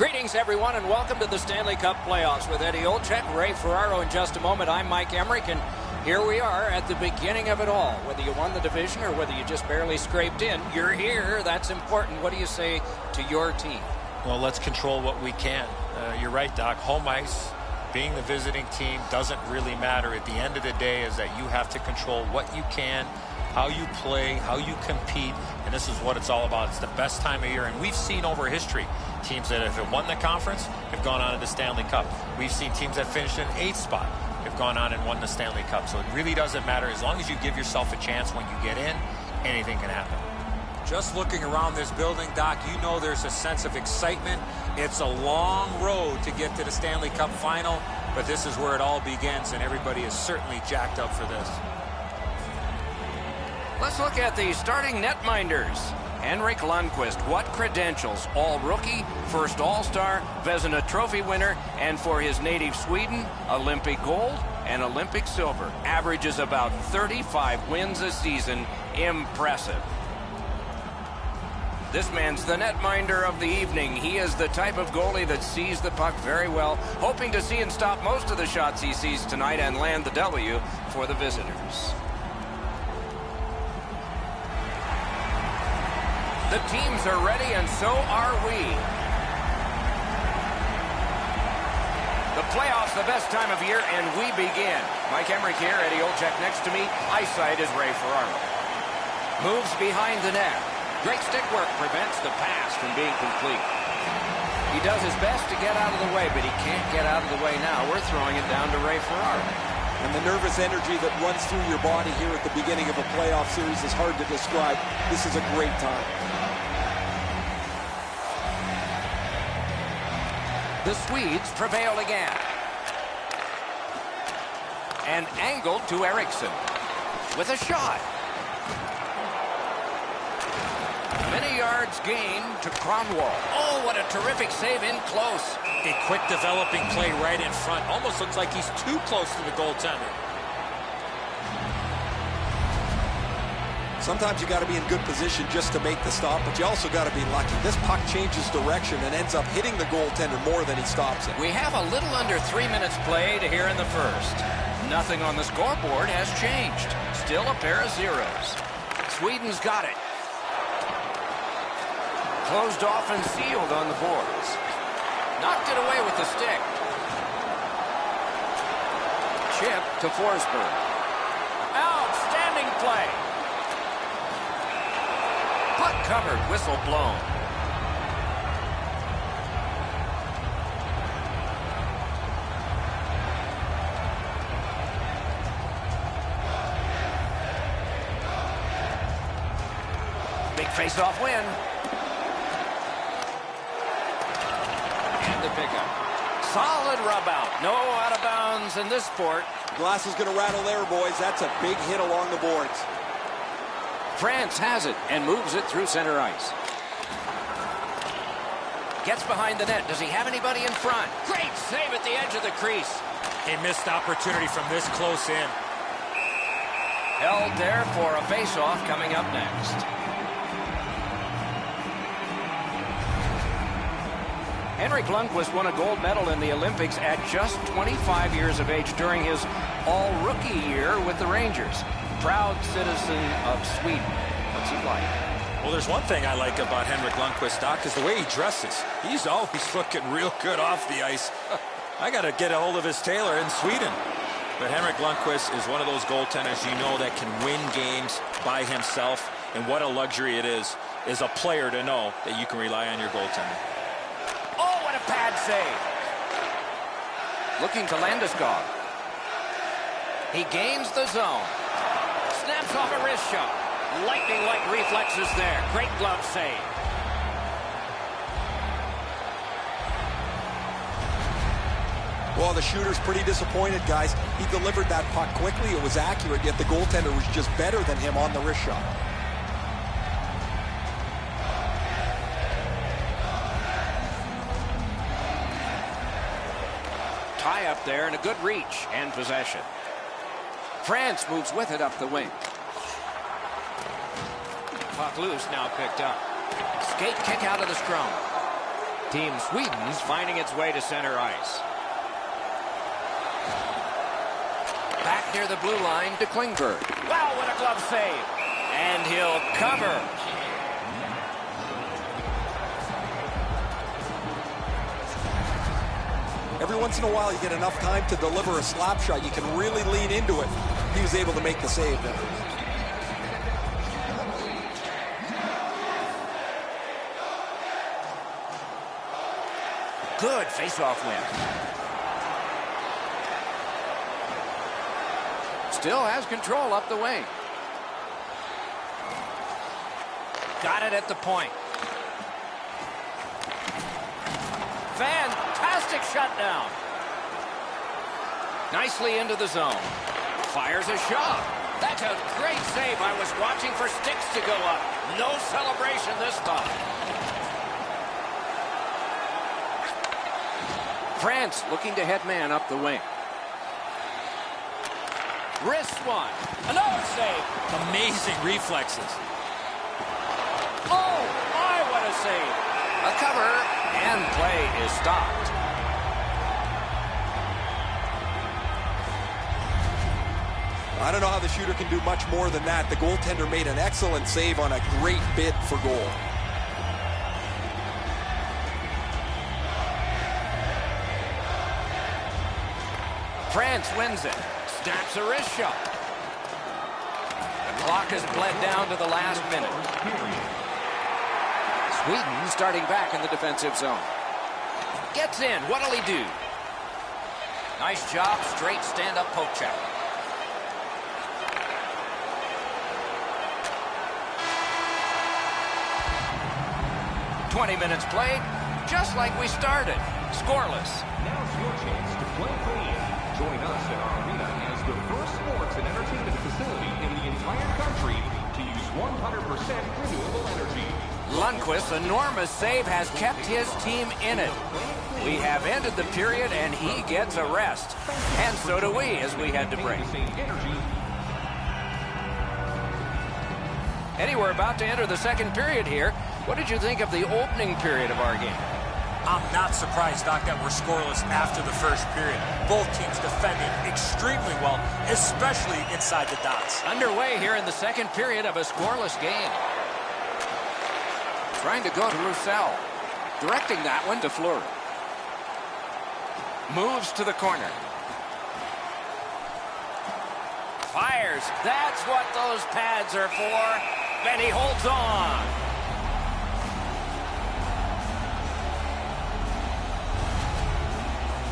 Greetings, everyone, and welcome to the Stanley Cup playoffs with Eddie Olczyk, Ray Ferraro. In just a moment, I'm Mike Emmerich, and here we are at the beginning of it all. Whether you won the division or whether you just barely scraped in, you're here. That's important. What do you say to your team? Well, let's control what we can. You're right, Doc. Home ice, being the visiting team, doesn't really matter. At the end of the day is that you have to control what you can, how you play, how you compete, and this is what it's all about. It's the best time of year, and we've seen over history teams that have won the conference have gone on to the Stanley Cup. We've seen teams that finished in 8th spot have gone on and won the Stanley Cup. So it really doesn't matter. As long as you give yourself a chance when you get in, anything can happen. Just looking around this building, Doc, you know there's a sense of excitement. It's a long road to get to the Stanley Cup final, but this is where it all begins, and everybody is certainly jacked up for this. Let's look at the starting netminders. Henrik Lundqvist, what credentials? All-rookie, first All-Star, Vezina Trophy winner, and for his native Sweden, Olympic gold and Olympic silver. Averages about 35 wins a season. Impressive. This man's the netminder of the evening. He is the type of goalie that sees the puck very well, hoping to see and stop most of the shots he sees tonight and land the W for the visitors. The teams are ready, and so are we. The playoffs, the best time of year, and we begin. Mike Emmerich here, Eddie Olczyk next to me. Eyesight is Ray Ferraro. Moves behind the net. Great stick work prevents the pass from being complete. He does his best to get out of the way, but he can't get out of the way now. We're throwing it down to Ray Ferraro. And the nervous energy that runs through your body here at the beginning of a playoff series is hard to describe. This is a great time. The Swedes prevail again. And angled to Eriksson with a shot. Many yards gained to Kronwall. Oh, what a terrific save in close. A quick developing play right in front. Almost looks like he's too close to the goaltender. Sometimes you got to be in good position just to make the stop, but you also got to be lucky. This puck changes direction and ends up hitting the goaltender more than he stops it. We have a little under 3 minutes played here in the first. Nothing on the scoreboard has changed. Still a pair of zeros. Sweden's got it. Closed off and sealed on the boards. Knocked it away with the stick. Chip to Forsberg. Outstanding play. Puck covered, whistle blown. Big face-off win. And the pickup. Solid rub out. No out of bounds in this sport. The glass is going to rattle there, boys. That's a big hit along the boards. France has it and moves it through center ice. Gets behind the net. Does he have anybody in front? Great save at the edge of the crease. A missed opportunity from this close in. Held there for a face-off coming up next. Henrik Lundqvist won a gold medal in the Olympics at just 25 years of age during his all-rookie year with the Rangers. Proud citizen of Sweden. What's he like? Well, there's one thing I like about Henrik Lundqvist, Doc, is the way he dresses. He's always looking real good off the ice. I got to get a hold of his tailor in Sweden. But Henrik Lundqvist is one of those goaltenders you know that can win games by himself. And what a luxury it is as a player to know that you can rely on your goaltender. Oh, what a pad save. Looking to Landeskog. He gains the zone. Snaps off a wrist shot. Lightning-like reflexes there. Great glove save. Well, the shooter's pretty disappointed, guys. He delivered that puck quickly. It was accurate, yet the goaltender was just better than him on the wrist shot. Tie up there and a good reach and possession. France moves with it up the wing. Puck loose, now picked up. Skate kick out of the scrum. Team Sweden's finding its way to center ice. Back near the blue line to Klingberg. Wow, what a glove save. And he'll cover. Every once in a while, you get enough time to deliver a slap shot. You can really lean into it. He was able to make the save there. Good face-off win. Still has control up the wing. Got it at the point. Fantastic shutdown. Nicely into the zone. Fires a shot. That's a great save. I was watching for sticks to go up. No celebration this time. France looking to head man up the wing. Wrist one. Another save. Amazing reflexes. Oh, my, what a save. A cover, and play is stopped. I don't know how the shooter can do much more than that. The goaltender made an excellent save on a great bid for goal. France wins it. Snaps a wrist shot. The clock has bled down to the last minute. Sweden starting back in the defensive zone. Gets in. What'll he do? Nice job. Straight stand-up poke check. "20 minutes played, just like we started. Scoreless." Now's your chance to play clean. Join us at our arena as the first sports and entertainment facility in the entire country to use 100% renewable energy. Lundqvist's enormous save has kept his team in it. We have ended the period, and he gets a rest. And so do we as we head to break. Eddie, we're about to enter the second period here. What did you think of the opening period of our game? I'm not surprised, Doc, that we're scoreless after the first period. Both teams defending extremely well, especially inside the dots. Underway here in the second period of a scoreless game. Trying to go to Roussel. Directing that one to Fleury. Moves to the corner. Fires. That's what those pads are for. And he holds on.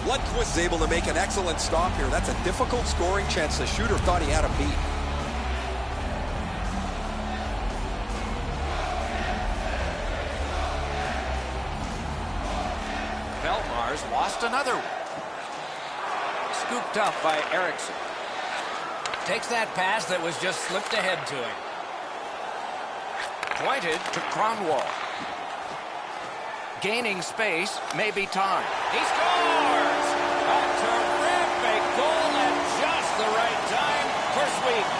Lundqvist is able to make an excellent stop here. That's a difficult scoring chance. The shooter thought he had him beat. Belmar's lost another one. Scooped up by Eriksson. Takes that pass that was just slipped ahead to him. Pointed to Kronwall. Gaining space, maybe time. He scores! A terrific goal at just the right time for Sweden.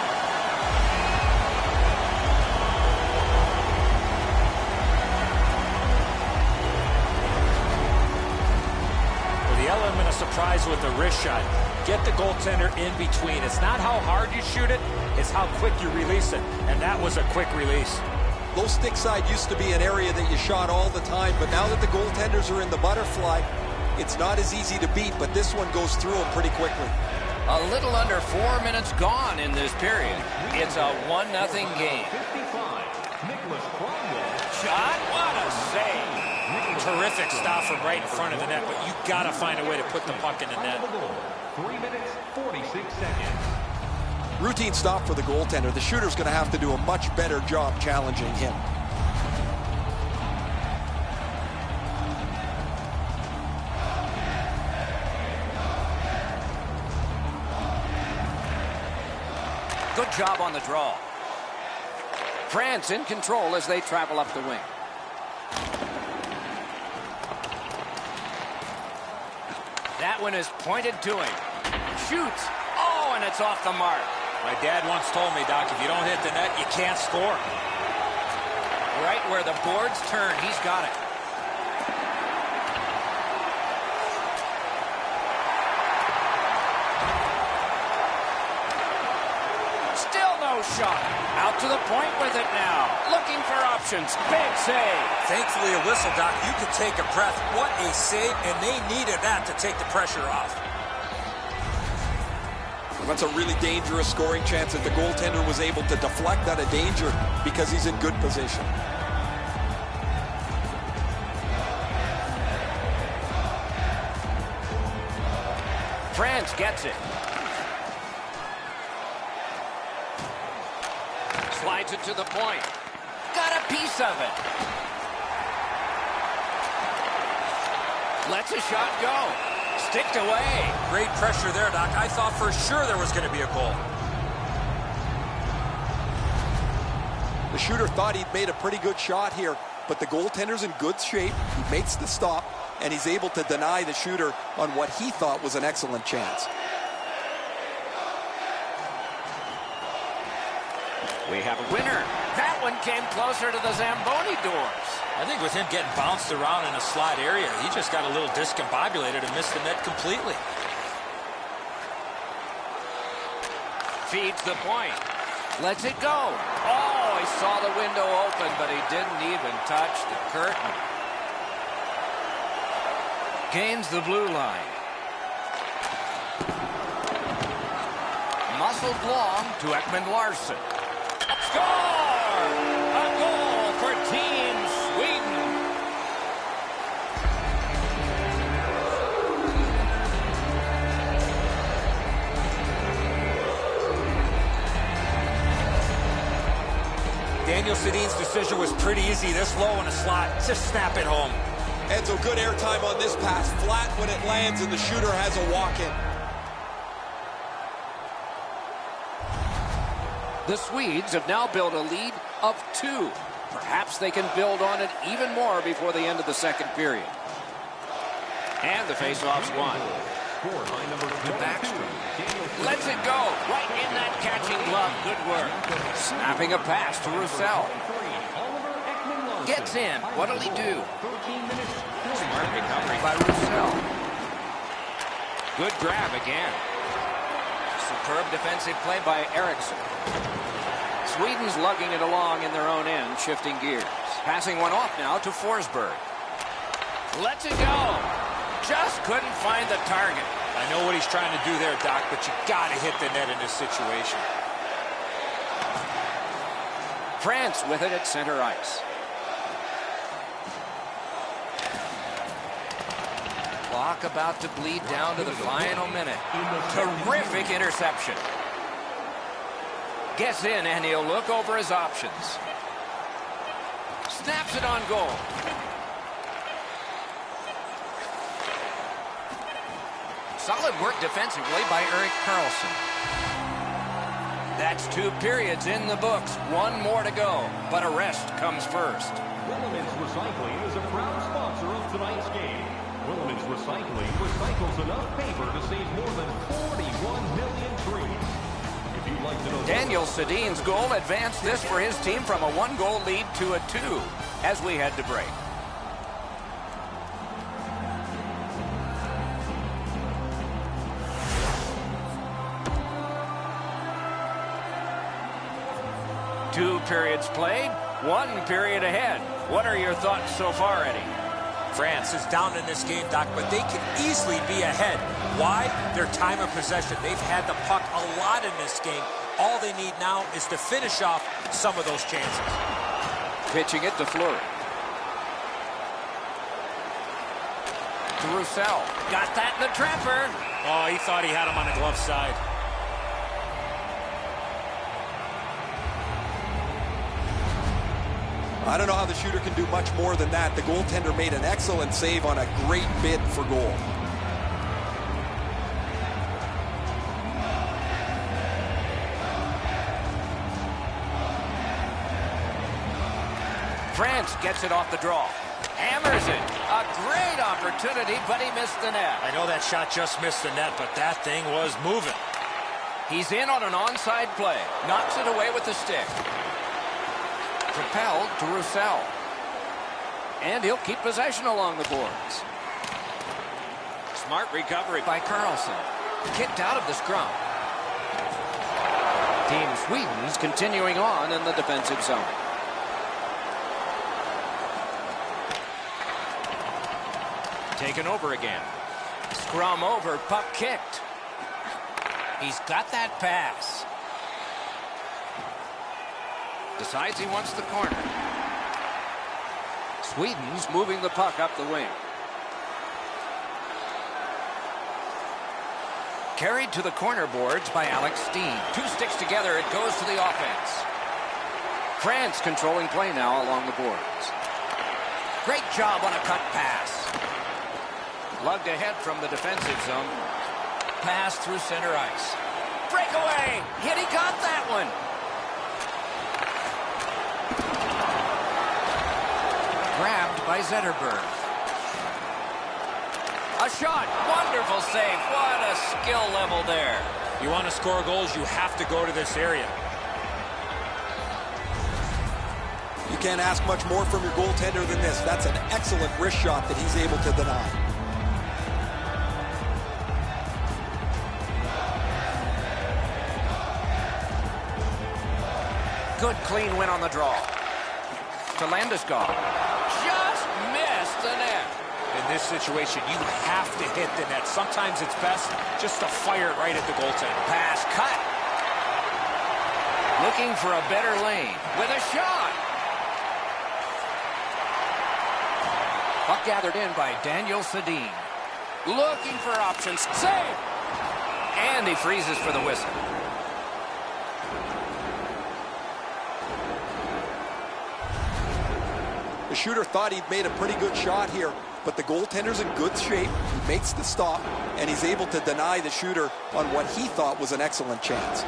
Well, the element of surprise with the wrist shot. Get the goaltender in between. It's not how hard you shoot it, it's how quick you release it. And that was a quick release. Low stick side used to be an area that you shot all the time, but now that the goaltenders are in the butterfly, it's not as easy to beat, but this one goes through them pretty quickly. A little under 4 minutes gone in this period. It's a 1-0 game. Shot, what a save. Terrific stop from right in front of the net, but you got to find a way to put the puck in the net. 3 minutes, 46 seconds. Routine stop for the goaltender. The shooter's going to have to do a much better job challenging him. Good job on the draw. France in control as they travel up the wing. That one is pointed to him. Shoots. Oh, and it's off the mark. My dad once told me, Doc, if you don't hit the net, you can't score. Right where the boards turn, he's got it. shot. Out to the point with it now. Looking for options. Big save. Thankfully, a whistle, Doc. You could take a breath. What a save, and they needed that to take the pressure off. That's a really dangerous scoring chance that the goaltender was able to deflect out of danger because he's in good position. France gets it. Slides it to the point. Got a piece of it. Lets a shot go. Sticked away. Great pressure there, Doc. I thought for sure there was going to be a goal. The shooter thought he'd made a pretty good shot here, but the goaltender's in good shape. He makes the stop, and he's able to deny the shooter on what he thought was an excellent chance. We have a winner. That one came closer to the Zamboni doors. I think with him getting bounced around in a slot area, he just got a little discombobulated and missed the net completely. Feeds the point. Lets it go. Oh, he saw the window open, but he didn't even touch the curtain. Gains the blue line. Muscled long to Ekman-Larsson. Score! A goal for Team Sweden. Daniel Sedin's decision was pretty easy. This low in a slot, just snap it home. And so good airtime on this pass. Flat when it lands, and the shooter has a walk-in. The Swedes have now built a lead of 2. Perhaps they can build on it even more before the end of the second period. And the faceoff's won. To Backstrom. Lets it go. Right in that catching glove. Good work. Snapping a pass to Roussel. Gets in. What'll he do? Smart recovery by Roussel. Good grab again. Superb defensive play by Eriksson. Sweden's lugging it along in their own end, shifting gears. Passing one off now to Forsberg. Lets it go. Just couldn't find the target. I know what he's trying to do there, Doc, but you got to hit the net in this situation. France with it at center ice. Clock about to bleed down to the final minute. Terrific interception. Gets in, and he'll look over his options. Snaps it on goal. Solid work defensively by Erik Karlsson. That's 2 periods in the books. 1 more to go, but a rest comes first. Willemans Recycling is a proud sponsor of tonight's game. Willemans Recycling recycles enough paper to save more than 41 million trees. If you'd like to know... Daniel Sedin's goal advanced this for his team from a 1-goal lead to a 2 as we head to break. Two periods played, 1 period ahead. What are your thoughts so far, Eddie? France is down in this game, Doc, but they can easily be ahead. Why? Their time of possession. They've had the puck a lot in this game. All they need now is to finish off some of those chances. Pitching it to Fleury. To Roussel. Got that in the trapper. Oh, he thought he had him on the glove side. I don't know how the shooter can do much more than that. The goaltender made an excellent save on a great bid for goal. France gets it off the draw. Hammers it. A great opportunity, but he missed the net. I know that shot just missed the net, but that thing was moving. He's in on an onside play. Knocks it away with the stick. Propelled to Roussel. And he'll keep possession along the boards. Smart recovery by Karlsson. Kicked out of the scrum. Team Sweden's continuing on in the defensive zone. Taken over again. Scrum over, puck kicked. He's got that pass. Decides he wants the corner. Sweden's moving the puck up the wing. Carried to the corner boards by Alex Steen. Two sticks together, it goes to the offense. France controlling play now along the boards. Great job on a cut pass. Lugged ahead from the defensive zone. Pass through center ice. Breakaway! Hit, he got that one! Grabbed by Zetterberg. A shot! Wonderful save! What a skill level there. You want to score goals, you have to go to this area. You can't ask much more from your goaltender than this. That's an excellent wrist shot that he's able to deny. Good clean win on the draw. To Landeskog. Just missed the net. In this situation, you have to hit the net. Sometimes it's best just to fire it right at the goaltender. Pass cut. Looking for a better lane with a shot. Puck gathered in by Daniel Sedin. Looking for options. Save! And he freezes for the whistle. The shooter thought he'd made a pretty good shot here, but the goaltender's in good shape. He makes the stop, and he's able to deny the shooter on what he thought was an excellent chance.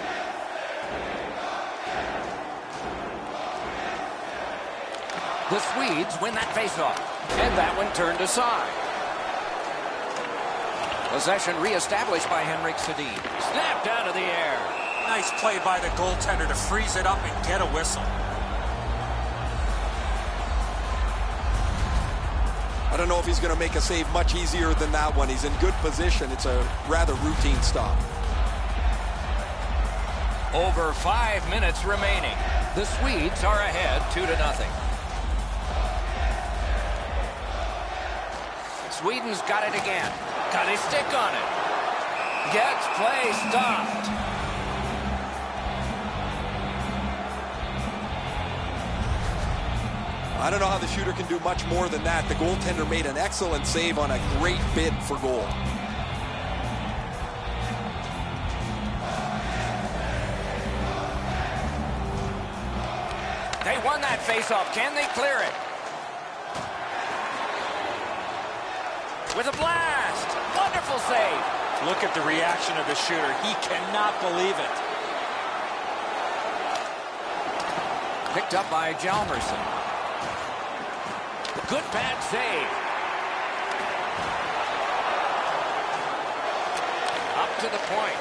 The Swedes win that faceoff, and that one turned aside. Possession reestablished by Henrik Sedin. Snapped out of the air. Nice play by the goaltender to freeze it up and get a whistle. I don't know if he's going to make a save much easier than that one. He's in good position. It's a rather routine stop. Over 5 minutes remaining. The Swedes are ahead 2-0. Sweden's got it again. Got his stick on it. Gets play stopped. I don't know how the shooter can do much more than that. The goaltender made an excellent save on a great bid for goal. They won that faceoff. Can they clear it? With a blast. Wonderful save. Look at the reaction of the shooter. He cannot believe it. Picked up by Hjalmarsson. Good bad save. Up to the point.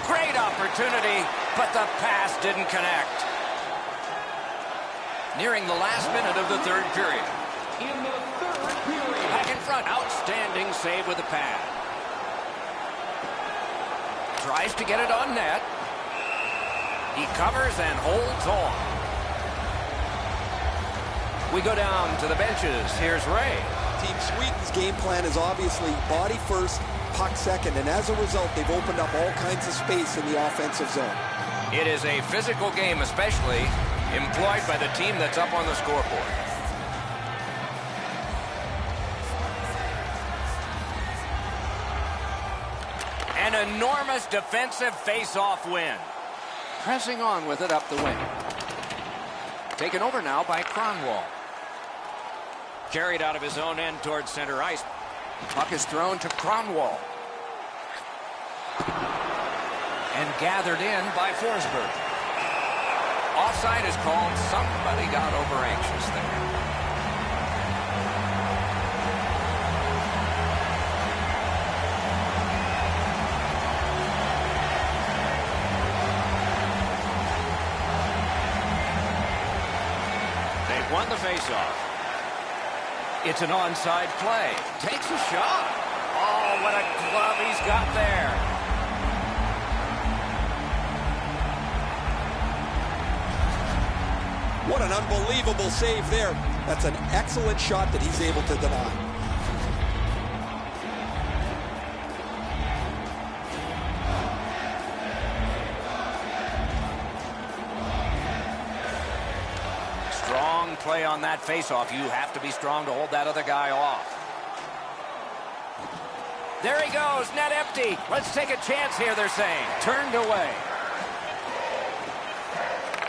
Great opportunity, but the pass didn't connect. Nearing the last minute of the third period. In the third period. Back in front. Outstanding save with the pad. Tries to get it on net. He covers and holds on. We go down to the benches. Here's Ray. Team Sweden's game plan is obviously body first, puck second, and as a result, they've opened up all kinds of space in the offensive zone. It is a physical game, especially employed by the team that's up on the scoreboard. An enormous defensive face-off win. Pressing on with it up the wing. Taken over now by Kronwall. Carried out of his own end towards center ice. Puck is thrown to Kronwall. And gathered in by Forsberg. Offside is called. Somebody got over anxious there. They've won the faceoff. It's an onside play. Takes a shot. Oh, what a glove he's got there. What an unbelievable save there. That's an excellent shot that he's able to deny. Strong play on that faceoff. You have to be strong to hold that other guy off. There he goes, net empty. Let's take a chance here, they're saying. Turned away.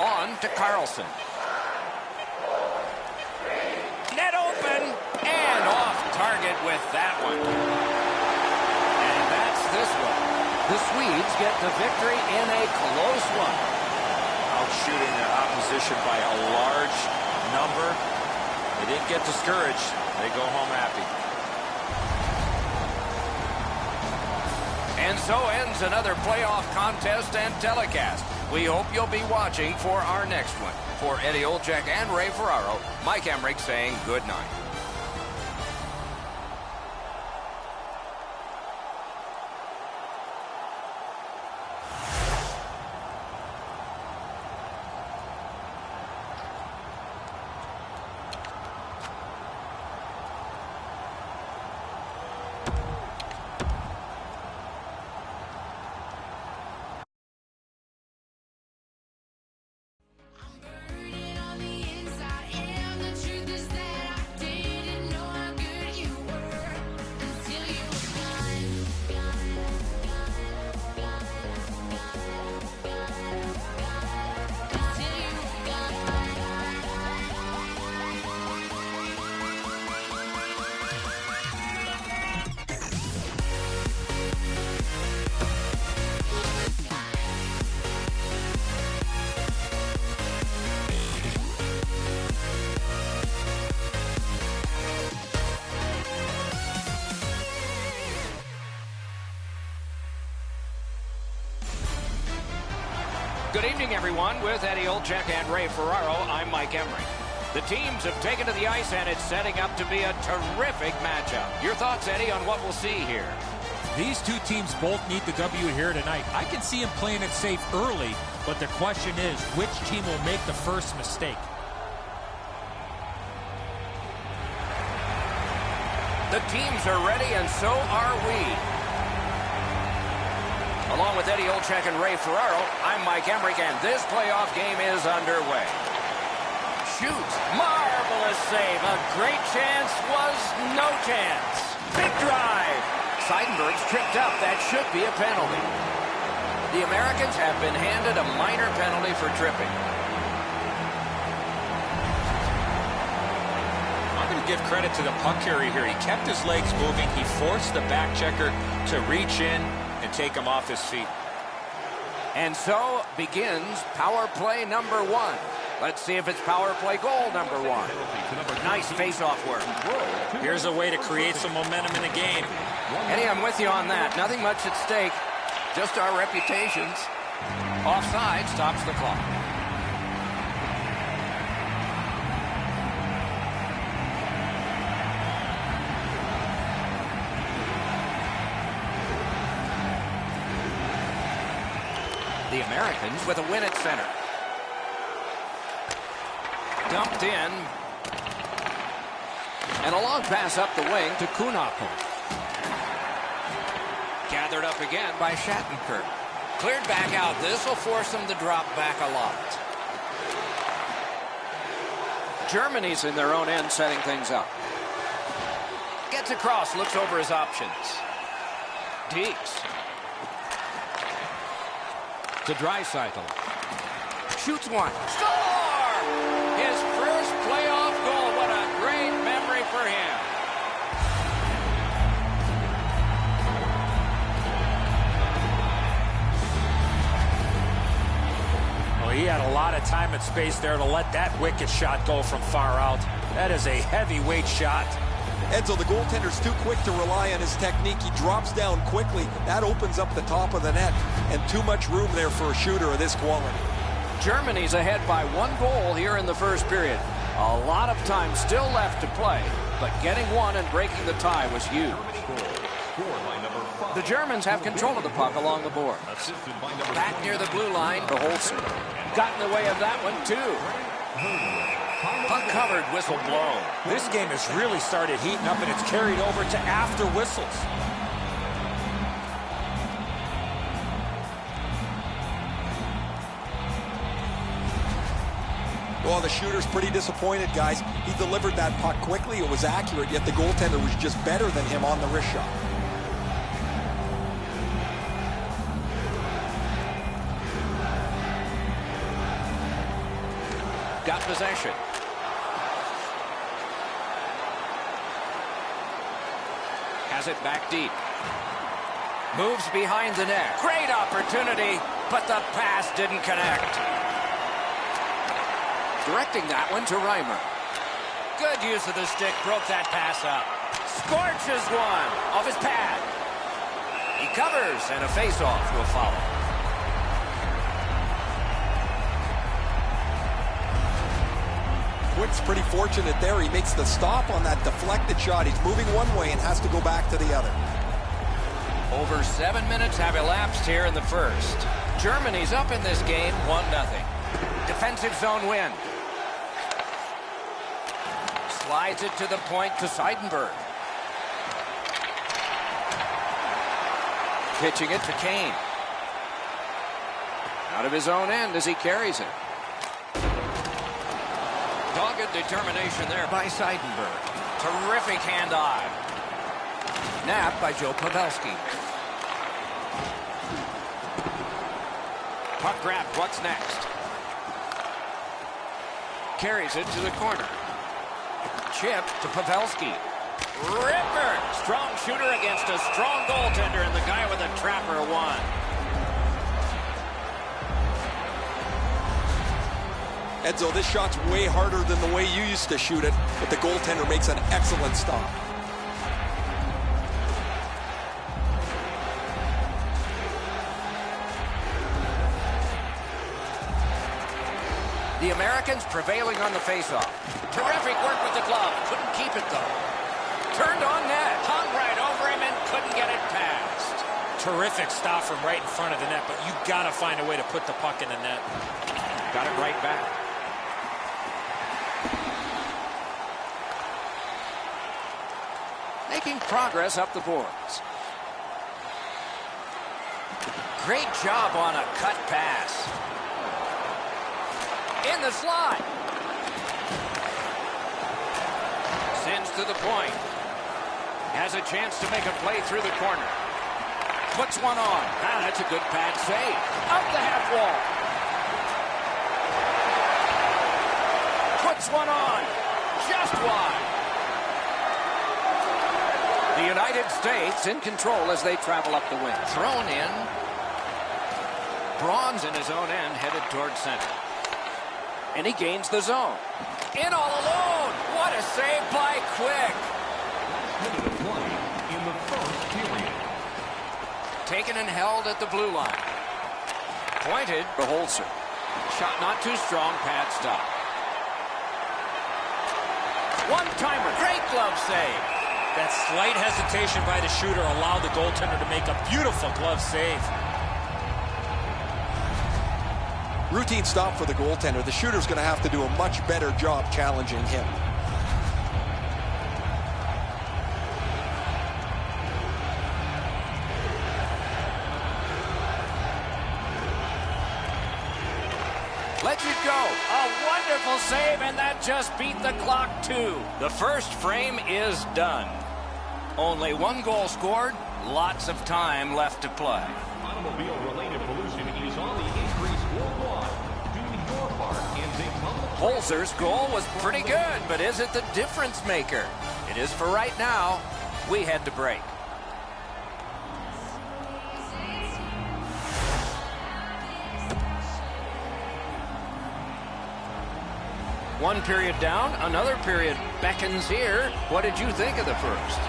On to Carlson. Net open, and off target with that one. And that's this one. The Swedes get the victory in a close one. Outshooting the opposition by a large number. They didn't get discouraged. They go home happy. And so ends another playoff contest and telecast. We hope you'll be watching for our next one. For Eddie Olczyk and Ray Ferraro, Mike Emmerich saying good night. Good evening, everyone. With Eddie Olczyk and Ray Ferraro, I'm Mike Emmerich. The teams have taken to the ice, and it's setting up to be a terrific matchup. Your thoughts, Eddie, on what we'll see here? These two teams both need the W here tonight. I can see them playing it safe early, but the question is, which team will make the first mistake? The teams are ready, and so are we. Along with Eddie Olczyk and Ray Ferraro, I'm Mike Emmerich, and this playoff game is underway. Shoots. Marvelous save. A great chance was no chance. Big drive. Seidenberg's tripped up. That should be a penalty. The Americans have been handed a minor penalty for tripping. I'm going to give credit to the puck carrier here. He kept his legs moving. He forced the back checker to reach in and take him off his feet. And so begins power play number one. Let's see if it's power play goal number one. Nice face-off work. Here's a way to create some momentum in the game. Eddie, I'm with you on that. Nothing much at stake. Just our reputations. Offside stops the clock. The Americans with a win at center. Dumped in. And a long pass up the wing to Kunako. Gathered up again by Shattenkirk. Cleared back out. This will force them to drop back a lot. Germany's in their own end setting things up. Gets across, looks over his options. Deeks. To Draisaitl. Shoots one. Score! His first playoff goal. What a great memory for him. Well, he had a lot of time and space there to let that wicked shot go from far out. That is a heavyweight shot. Enzo, the goaltender's too quick to rely on his technique. He drops down quickly. That opens up the top of the net. And too much room there for a shooter of this quality. Germany's ahead by 1 goal here in the first period. A lot of time still left to play, but getting one and breaking the tie was huge. The Germans have control of the puck along the board. Back near the blue line to Holzer. Got in the way of that one, too. Puck covered, whistle blown. This game has really started heating up, and it's carried over to after whistles. Well, the shooter's pretty disappointed, guys. He delivered that puck quickly. It was accurate, yet the goaltender was just better than him on the wrist shot. Got possession. Has it back deep. Moves behind the net. Great opportunity, but the pass didn't connect. Directing that one to Reimer. Good use of the stick, broke that pass up. Scorches one off his pad. He covers, and a face-off will follow. Quick's pretty fortunate there. He makes the stop on that deflected shot. He's moving one way and has to go back to the other. Over 7 minutes have elapsed here in the first. Germany's up in this game, 1-0. Defensive zone win. Slides it to the point to Seidenberg. Pitching it to Kane. Out of his own end as he carries it. Dogged determination there by Seidenberg. Terrific hand-eye. Napped by Joe Pavelski. Puck grab, what's next? Carries it to the corner. Chip to Pavelski. Ripper! Strong shooter against a strong goaltender, and the guy with the trapper won. Edzo, this shot's way harder than the way you used to shoot it, but the goaltender makes an excellent stop. The Americans prevailing on the faceoff. Terrific work with the glove. Couldn't keep it, though. Turned on net. Hung right over him and couldn't get it past. Terrific stop from right in front of the net, but you got to find a way to put the puck in the net. Got it right back. Making progress up the boards. Great job on a cut pass. In the slot. Sends to the point. Has a chance to make a play through the corner. Puts one on. Ah, that's a good pad save. Up the half wall. Puts one on. Just wide. The United States in control as they travel up the wing. Thrown in. Braun's in his own end, headed towards center. And he gains the zone. In all alone. What a save by Quick. Into the play in the first period. Taken and held at the blue line. Pointed for Holzer. Shot not too strong. Pad stop. One-timer. Great glove save. That slight hesitation by the shooter allowed the goaltender to make a beautiful glove save. Routine stop for the goaltender. The shooter's going to have to do a much better job challenging him. Let it go. A wonderful save, and that just beat the clock too. The first frame is done. Only one goal scored, lots of time left to play. Automobile-related pollution is on the increase worldwide. Do your part and become the... Holzer's goal was pretty good, but is it the difference maker? It is for right now. We head to break. One period down, another period beckons here. What did you think of the first?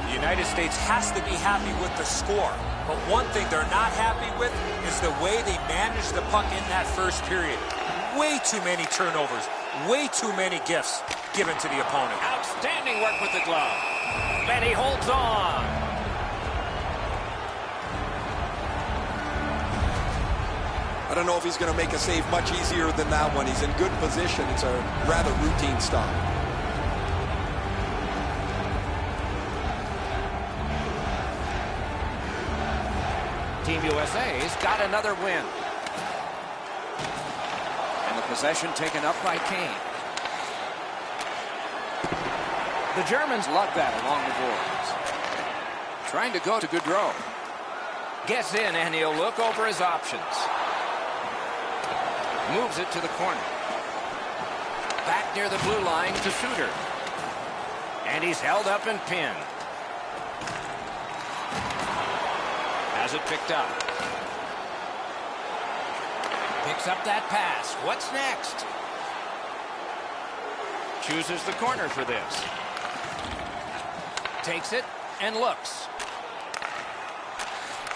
The United States has to be happy with the score. But one thing they're not happy with is the way they managed the puck in that first period. Way too many turnovers. Way too many gifts given to the opponent. Outstanding work with the glove. And he holds on. I don't know if he's going to make a save much easier than that one. He's in good position. It's a rather routine stop. Team USA's got another win. And the possession taken up by Kane. The Germans love that along the boards. Trying to go to Gaudreau. Gets in, and he'll look over his options. Moves it to the corner. Back near the blue line to Suter. And he's held up and pinned. Has it picked up. Picks up that pass. What's next? Chooses the corner for this. Takes it and looks.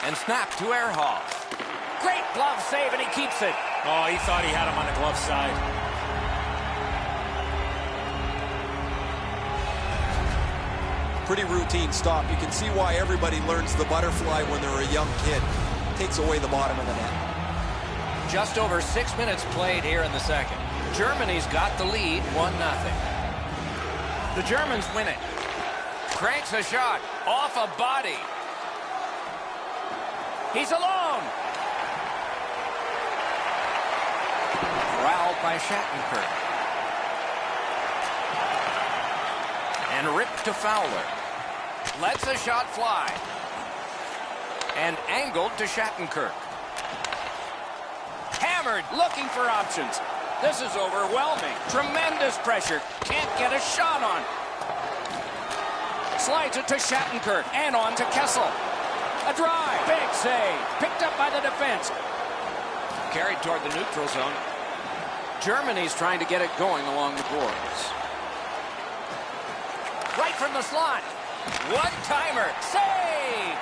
And snap to Ehrhoff. Great glove save, and he keeps it. Oh, he thought he had him on the glove side. Pretty routine stop. You can see why everybody learns the butterfly when they're a young kid. Takes away the bottom of the net. Just over 6 minutes played here in the second. Germany's got the lead, 1-0. The Germans win it. Cranks a shot off a body. He's alone. Corralled by Shattenkirk. And ripped to Fowler. Lets a shot fly. And angled to Shattenkirk. Hammered, looking for options. This is overwhelming. Tremendous pressure. Can't get a shot on. Slides it to Shattenkirk and on to Kessel. A drive. Big save. Picked up by the defense. Carried toward the neutral zone. Germany's trying to get it going along the boards. Right from the slot. One-timer. Save!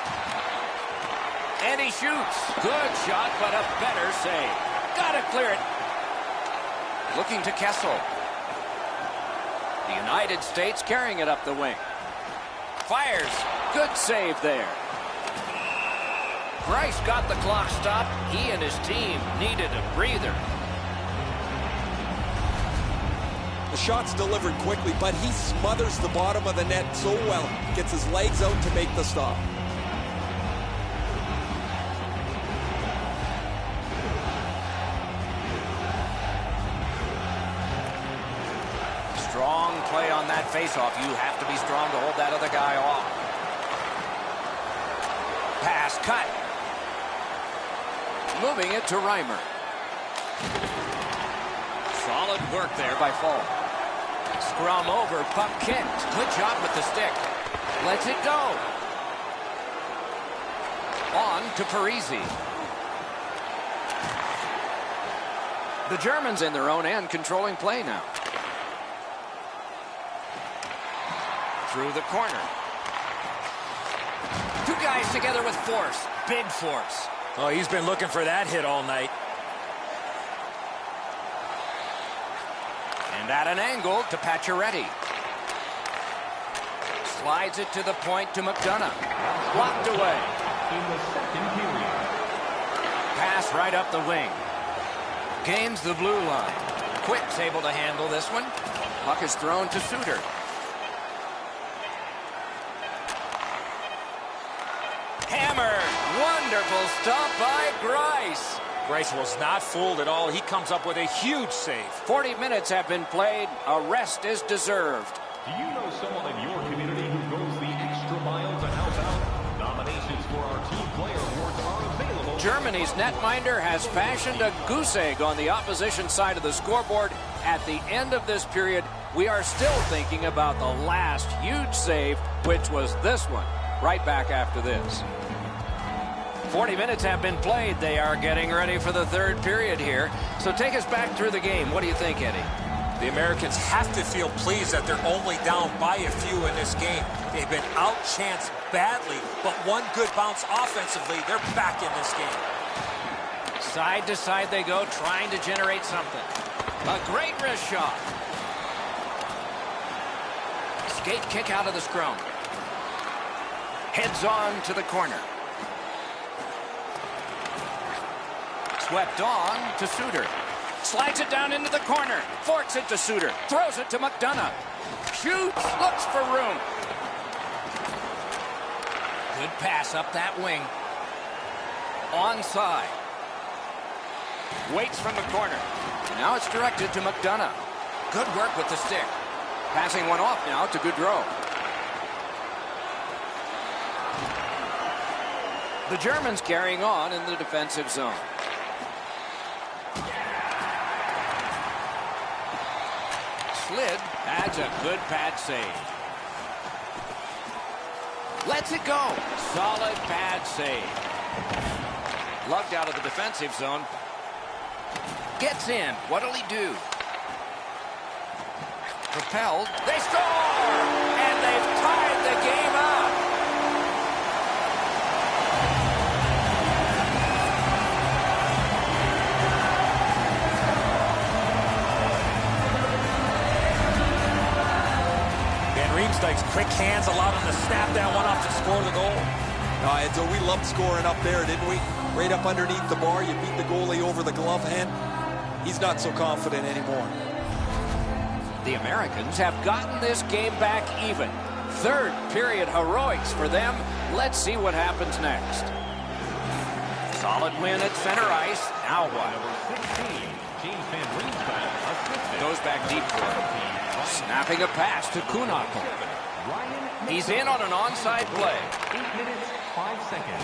And he shoots. Good shot, but a better save. Gotta clear it. Looking to Kessel. The United States carrying it up the wing. Fires. Good save there. Bryce got the clock stopped. He and his team needed a breather. The shot's delivered quickly, but he smothers the bottom of the net so well. Gets his legs out to make the stop. Strong play on that faceoff. You have to be strong to hold that other guy off. Pass cut. Moving it to Reimer. Solid work there by Fall. Scrum over, puck kicked. Good job with the stick. Lets it go. On to Parisi. The Germans in their own end controlling play now. Through the corner. Two guys together with force. Big force. Oh, he's been looking for that hit all night. And at an angle to Pacioretty. Slides it to the point to McDonough. Blocked away. In the second period. Pass right up the wing. Gains the blue line. Quick's able to handle this one. Puck is thrown to Suter. Hammer. Wonderful stop by Greiss. Greiss was not fooled at all. He comes up with a huge save. 40 minutes have been played. A rest is deserved. Do you know someone in your community who goes the extra mile to help out? Nominations for our Team Player Awards are available. Germany's netminder has fashioned a goose egg on the opposition side of the scoreboard. At the end of this period, we are still thinking about the last huge save, which was this one. Right back after this. 40 minutes have been played. They are getting ready for the third period here. So take us back through the game. What do you think, Eddie? The Americans have to feel pleased that they're only down by a few in this game. They've been outchanced badly, but one good bounce offensively. They're back in this game. Side to side they go, trying to generate something. A great wrist shot. Skate kick out of the scrum. Heads on to the corner. Swept on to Suter. Slides it down into the corner. Forks it to Suter. Throws it to McDonough. Shoots. Looks for room. Good pass up that wing. Onside. Waits from the corner. Now it's directed to McDonough. Good work with the stick. Passing one off now to Gaudreau. The Germans carrying on in the defensive zone. Slid adds a good pad save. Lets it go. Solid pad save. Lugged out of the defensive zone. Gets in. What'll he do? Propelled. They score! And they've tied the game up. Riemsdyk's quick hands allowed him to snap that one off to score the goal. So we loved scoring up there, didn't we? Right up underneath the bar, you beat the goalie over the glove hand. He's not so confident anymore. The Americans have gotten this game back even. Third period heroics for them. Let's see what happens next. Solid win at center ice. Now what? Goes back deep for it. Snapping a pass to Kuhnhackl. He's in on an onside play. 8 minutes, 5 seconds.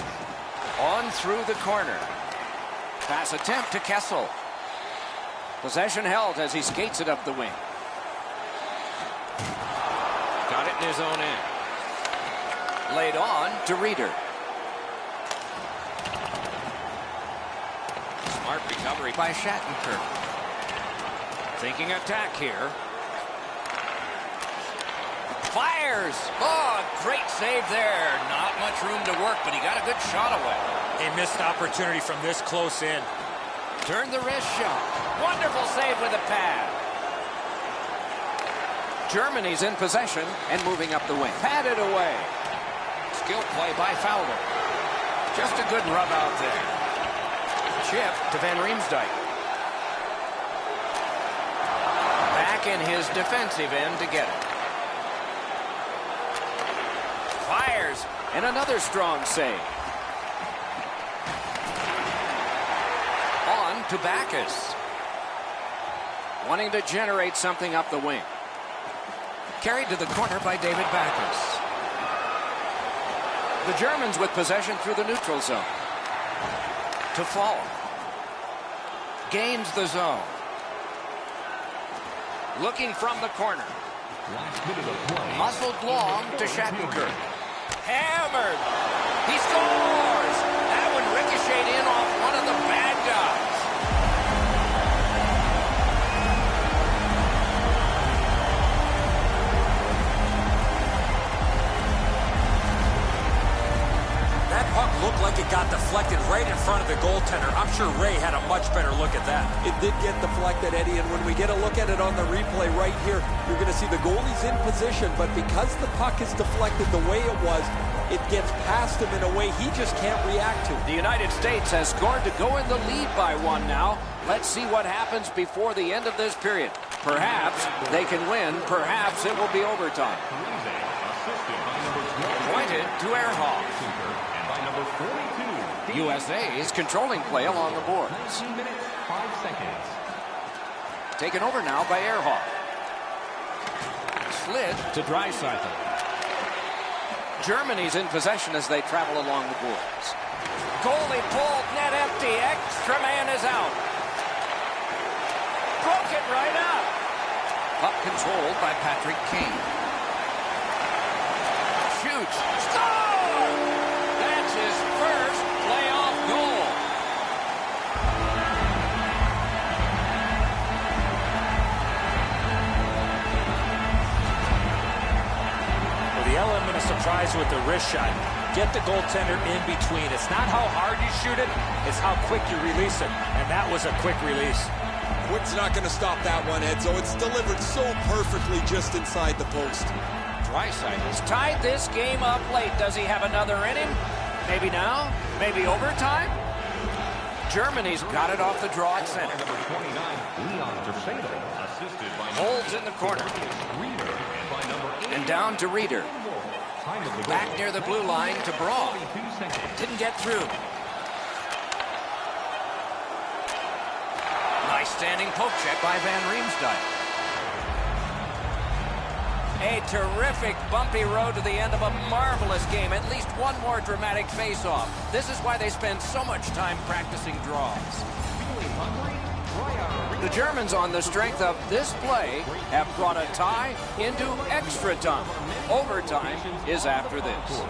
On through the corner. Pass attempt to Kessel. Possession held as he skates it up the wing. Got it in his own end. Laid on to Reeder. Smart recovery by Shattenkirk. Thinking attack here. Fires! Oh, great save there. Not much room to work, but he got a good shot away. A missed opportunity from this close in. Turn the wrist shot. Wonderful save with a pad. Germany's in possession and moving up the wing. Padded away. Skill play by Fowler. Just a good rub out there. Chip to Van Riemsdyk. Back in his defensive end to get it. Fires, and another strong save. On to Backus. Wanting to generate something up the wing. Carried to the corner by David Backus. The Germans with possession through the neutral zone. To Fall. Gains the zone. Looking from the corner. Muscled long to Shattenkirk. Hammered. He scores. That one ricocheted in off one of the bad guys. That puck looked like it got deflected right in front of the goaltender. I'm sure Ray had a much better look at that. It did get deflected, Eddie, and when we get a look at it on the replay right here, you're going to see the goalie's in position, but because the puck is deflected the way it was, it gets past him in a way he just can't react to. The United States has scored to go in the lead by one now. Let's see what happens before the end of this period. Perhaps they can win. Perhaps it will be overtime. Pointed to Ehrhoff. USA is controlling play along the boards. 19 minutes, 5 seconds. Taken over now by Ehrhoff. Slid to Draisaitl. Germany's in possession as they travel along the boards. Goalie pulled, net empty. Extra man is out. Broke it right up. Puck controlled by Patrick Kane. Shoots. Score! That's his first playoff goal. The element of surprise with the wrist shot. Get the goaltender in between. It's not how hard you shoot it, it's how quick you release it. And that was a quick release. Quick's not going to stop that one, Edzo. It's delivered so perfectly just inside the post. Draisaitl's tied this game up late. Does he have another in him? Maybe now? Maybe overtime? Germany's got it off the draw at center. Holds in the corner. And down to Reeder. Back near the blue line to Brawl. Didn't get through. Nice standing poke check by Van Riemsdyk. A terrific bumpy road to the end of a marvelous game. At least one more dramatic face-off. This is why they spend so much time practicing draws. The Germans, on the strength of this play, have brought a tie into extra time. Overtime is after this.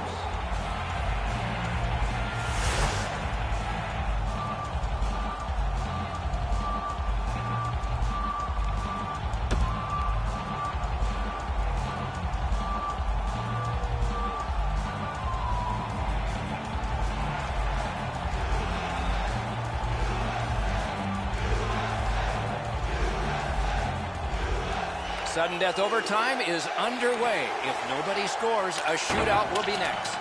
Sudden death overtime is underway. If nobody scores, a shootout will be next.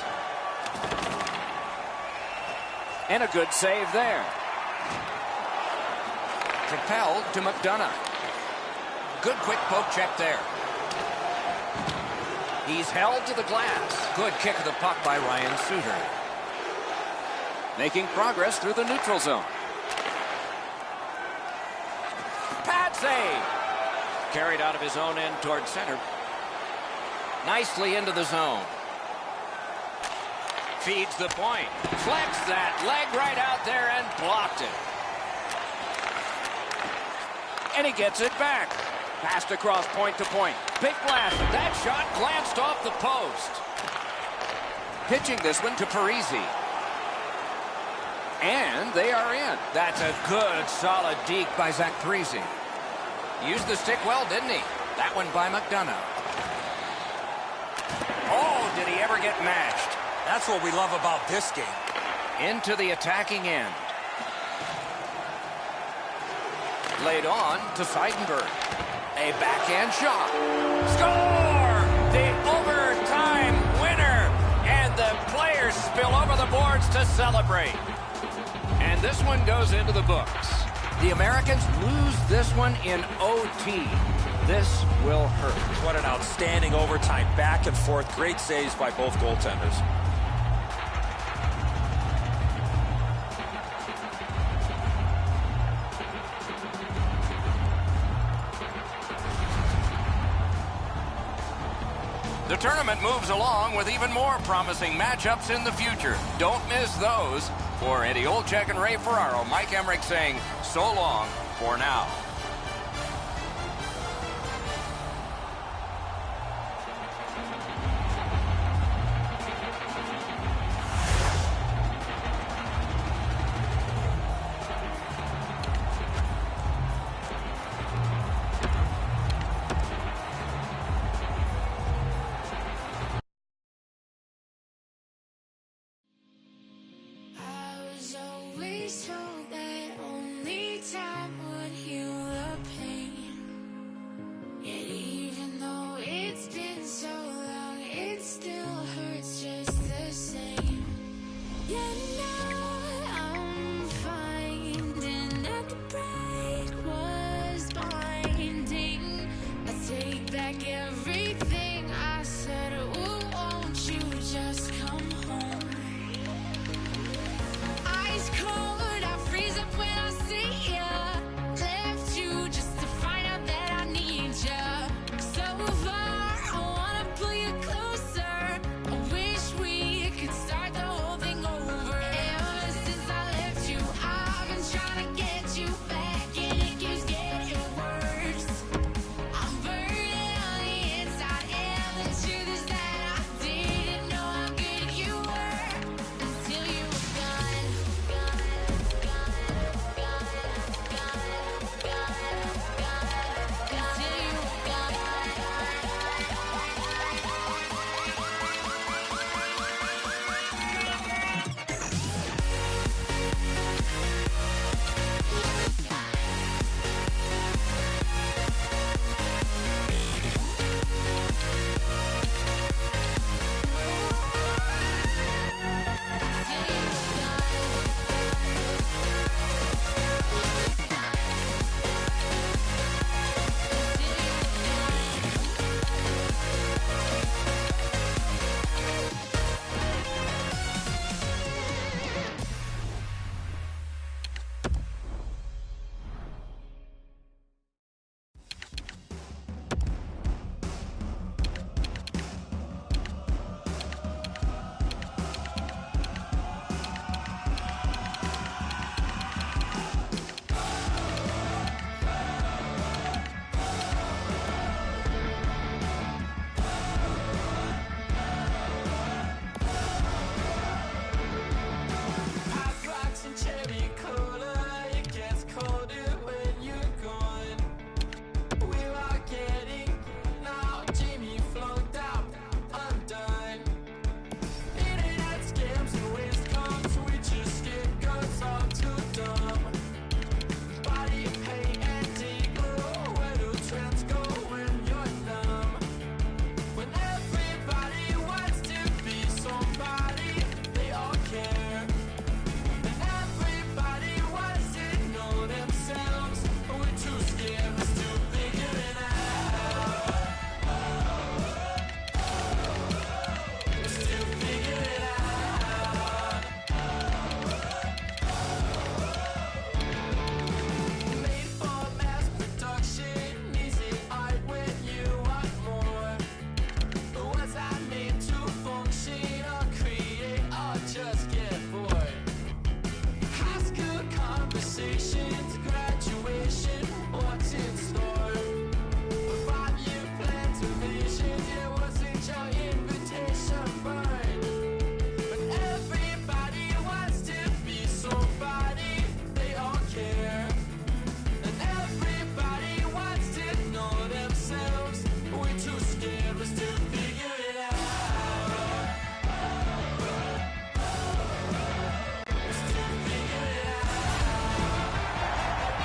And a good save there. Propelled to McDonough. Good quick poke check there. He's held to the glass. Good kick of the puck by Ryan Suter. Making progress through the neutral zone. Pad save. Carried out of his own end toward center. Nicely into the zone. Feeds the point. Flex that leg right out there and blocked it. And he gets it back. Passed across point to point. Big blast. That shot glanced off the post. Pitching this one to Parisi. And they are in. That's a good, solid deke by Zach Parisi. Used the stick well, didn't he? That one by McDonough. Oh, did he ever get matched? That's what we love about this game. Into the attacking end. Laid on to Seidenberg. A backhand shot. Score! The overtime winner! And the players spill over the boards to celebrate. And this one goes into the books. The Americans lose this one in OT. This will hurt. What an outstanding overtime, back and forth. Great saves by both goaltenders. The tournament moves along with even more promising matchups in the future. Don't miss those. For Eddie Olczyk and Ray Ferraro, Mike Emmerich saying so long for now. Always told that only time would heal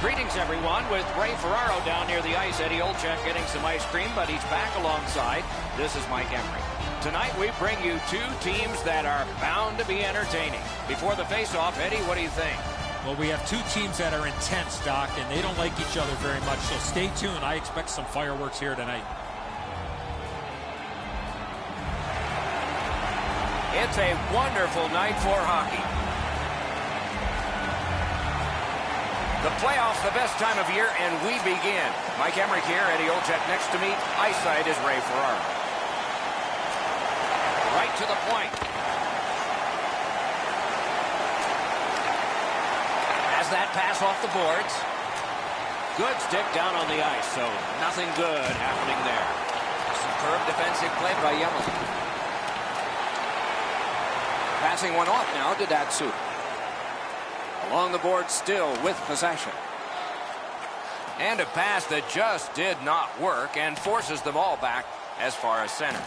Greetings, everyone, with Ray Ferraro down near the ice. Eddie Olczyk getting some ice cream, but he's back alongside. This is Mike Emery. Tonight, we bring you two teams that are bound to be entertaining. Before the face-off, Eddie, what do you think? Well, we have two teams that are intense, Doc, and they don't like each other very much, so stay tuned. I expect some fireworks here tonight. It's a wonderful night for hockey. The playoffs, the best time of year, and we begin. Mike Emery here, Eddie Olczyk next to me. Ice side is Ray Ferraro. Right to the point. Has that pass off the boards. Good stick down on the ice, so nothing good happening there. Superb defensive play by Yemel. Passing one off now to Datsyuk. Along the board still with possession. And a pass that just did not work and forces the ball back as far as center.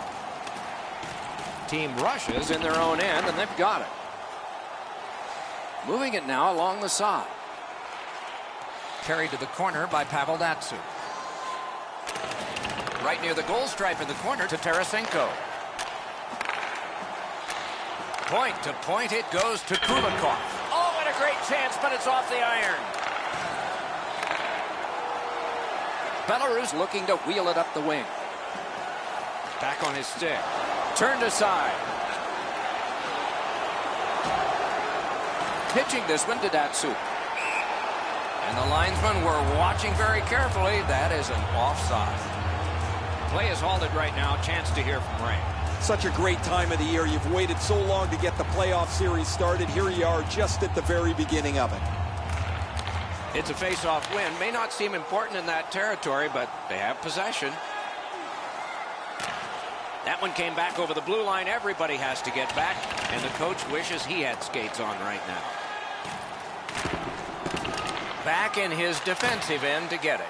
Team rushes in their own end, and they've got it. Moving it now along the side. Carried to the corner by Pavel Datsyuk. Right near the goal stripe in the corner to Tarasenko. Point to point it goes to Kulikov. Oh, what a great chance, but it's off the iron. Belarus looking to wheel it up the wing. Back on his stick. Turned aside. Pitching this one to Datsyuk. And the linesmen were watching very carefully. That is an offside. Play is halted right now. Chance to hear from Ray. Such a great time of the year. You've waited so long to get the playoff series started. Here you are just at the very beginning of it. It's a face-off win. May not seem important in that territory, but they have possession. That one came back over the blue line. Everybody has to get back, and the coach wishes he had skates on right now. Back in his defensive end to get it.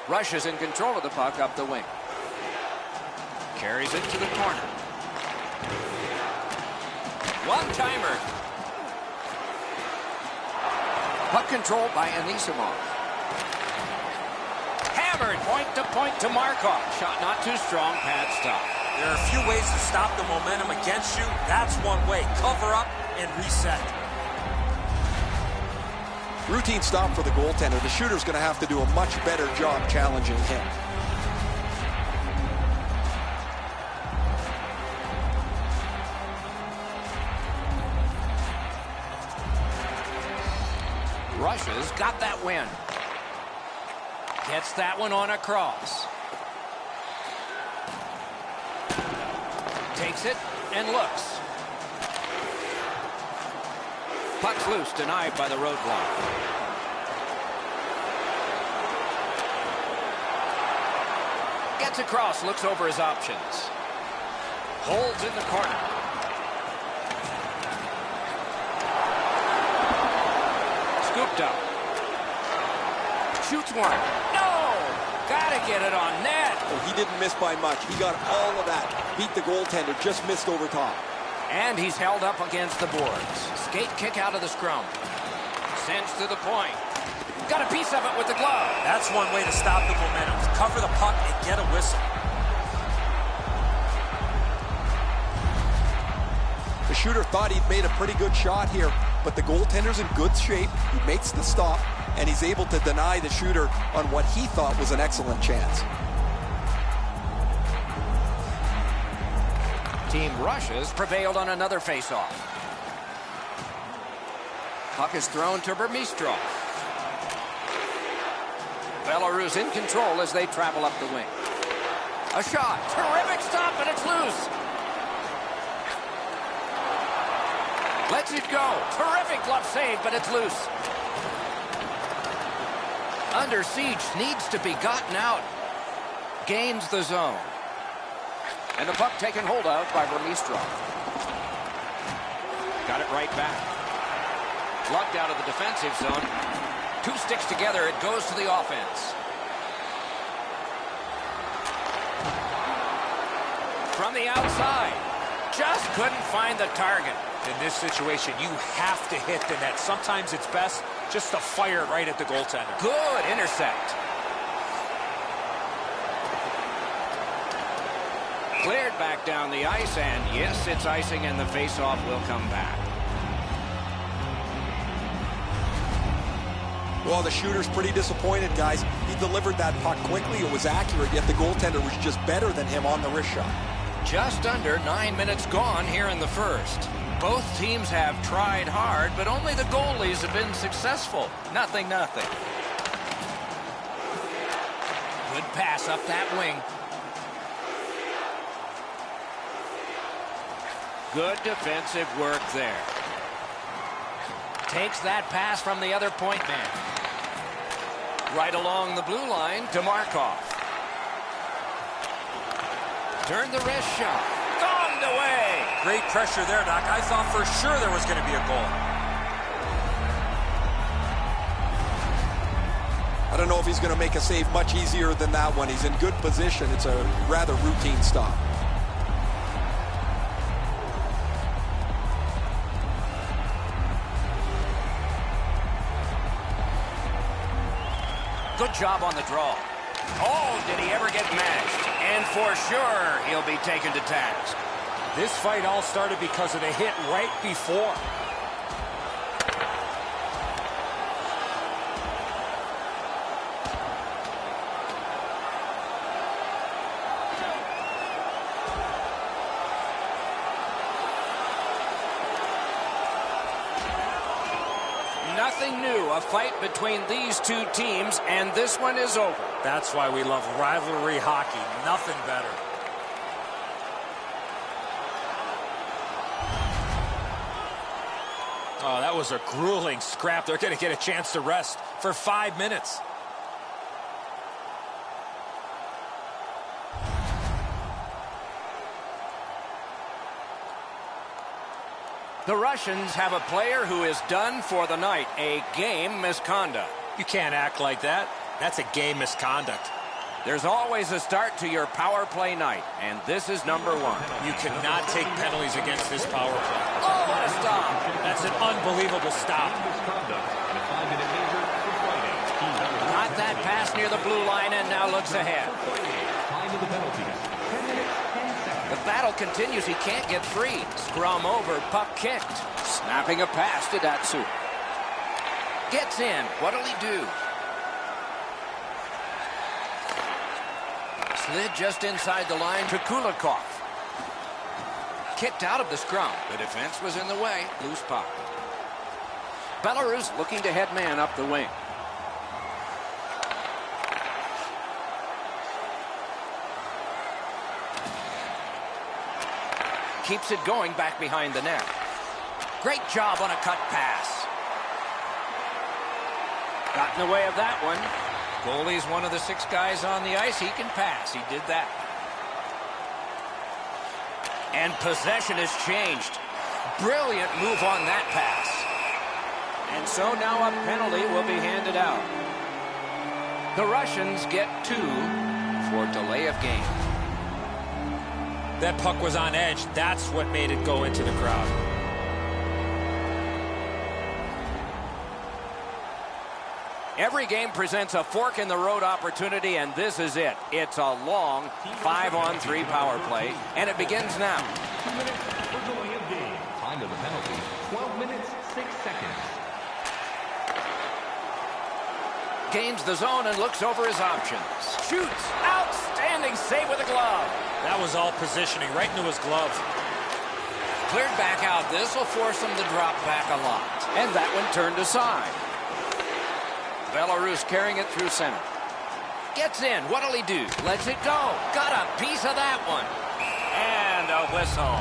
Rush is in control of the puck up the wing. Carries it to the corner. One-timer. Puck control by Anisimov. Hammered point to Markov. Shot not too strong. Pad stop. There are a few ways to stop the momentum against you. That's one way. Cover up and reset. Routine stop for the goaltender. The shooter's going to have to do a much better job challenging him. Russia's got that win. Gets that one on a cross. Takes it and looks. Puck's loose, denied by the roadblock. Gets across, looks over his options. Holds in the corner. Scooped up. Shoots one. No! Gotta get it on net. Oh, he didn't miss by much. He got all of that. Beat the goaltender. Just missed over top. And he's held up against the boards. Skate kick out of the scrum. Sends to the point. Got a piece of it with the glove. That's one way to stop the momentum. Cover the puck and get a whistle. The shooter thought he'd made a pretty good shot here, but the goaltender's in good shape. He makes the stop, and he's able to deny the shooter on what he thought was an excellent chance. Team Russia's prevailed on another faceoff. Puck is thrown to Burmistrov. Belarus in control as they travel up the wing. A shot. Terrific stop, but it's loose. Lets it go. Terrific glove save, but it's loose. Under siege, needs to be gotten out. Gains the zone. And the puck taken hold of by Burmistrov. Got it right back. Lugged out of the defensive zone. Two sticks together, it goes to the offense. From the outside. Just couldn't find the target. In this situation, you have to hit the net. Sometimes it's best just to fire it right at the goaltender. Good intercept. Cleared back down the ice, and yes, it's icing, and the face-off will come back. Well, the shooter's pretty disappointed, guys. He delivered that puck quickly. It was accurate, yet the goaltender was just better than him on the wrist shot. Just under 9 minutes gone here in the first. Both teams have tried hard, but only the goalies have been successful. Nothing. Good pass up that wing. Good defensive work there. Takes that pass from the other point man. Right along the blue line to Markov. Turned the wrist shot. Gone away. Great pressure there, Doc. I thought for sure there was going to be a goal. I don't know if he's going to make a save much easier than that one. He's in good position. It's a rather routine stop. Good job on the draw. Oh, did he ever get matched? And for sure, he'll be taken to task. This fight all started because of the hit right before. Nothing new, a fight between these two teams, and this one is over. That's why we love rivalry hockey. Nothing better. Oh, that was a grueling scrap. They're going to get a chance to rest for 5 minutes. The Russians have a player who is done for the night, a game misconduct. You can't act like that. That's a game misconduct. There's always a start to your power play night, and this is number one. You cannot take penalties against this power play. Oh, what a stop. That's an unbelievable stop. Got that pass near the blue line and now looks ahead. The battle continues. He can't get free. Scrum over, puck kicked. Snapping a pass to Datsu. Gets in. What'll he do? Slid just inside the line to Kulikov. Kicked out of the scrum. The defense was in the way. Loose puck. Belarus looking to head man up the wing. Keeps it going back behind the net. Great job on a cut pass. Got in the way of that one. Goalie's one of the 6 guys on the ice. He can pass. He did that. And possession has changed. Brilliant move on that pass. And so now a penalty will be handed out. The Russians get 2 for delay of game. That puck was on edge. That's what made it go into the crowd. Every game presents a fork-in-the-road opportunity, and this is it. It's a long 5-on-3 power play, and it begins now. 2 minutes for delay of game. Time of the penalty, 12 minutes, 6 seconds. Gains the zone and looks over his options. Shoots. Outstanding save with a glove. That was all positioning right into his glove. Cleared back out. This will force him to drop back a lot. And that one turned aside. Belarus carrying it through center. Gets in. What'll he do? Lets it go. Got a piece of that one. And a whistle.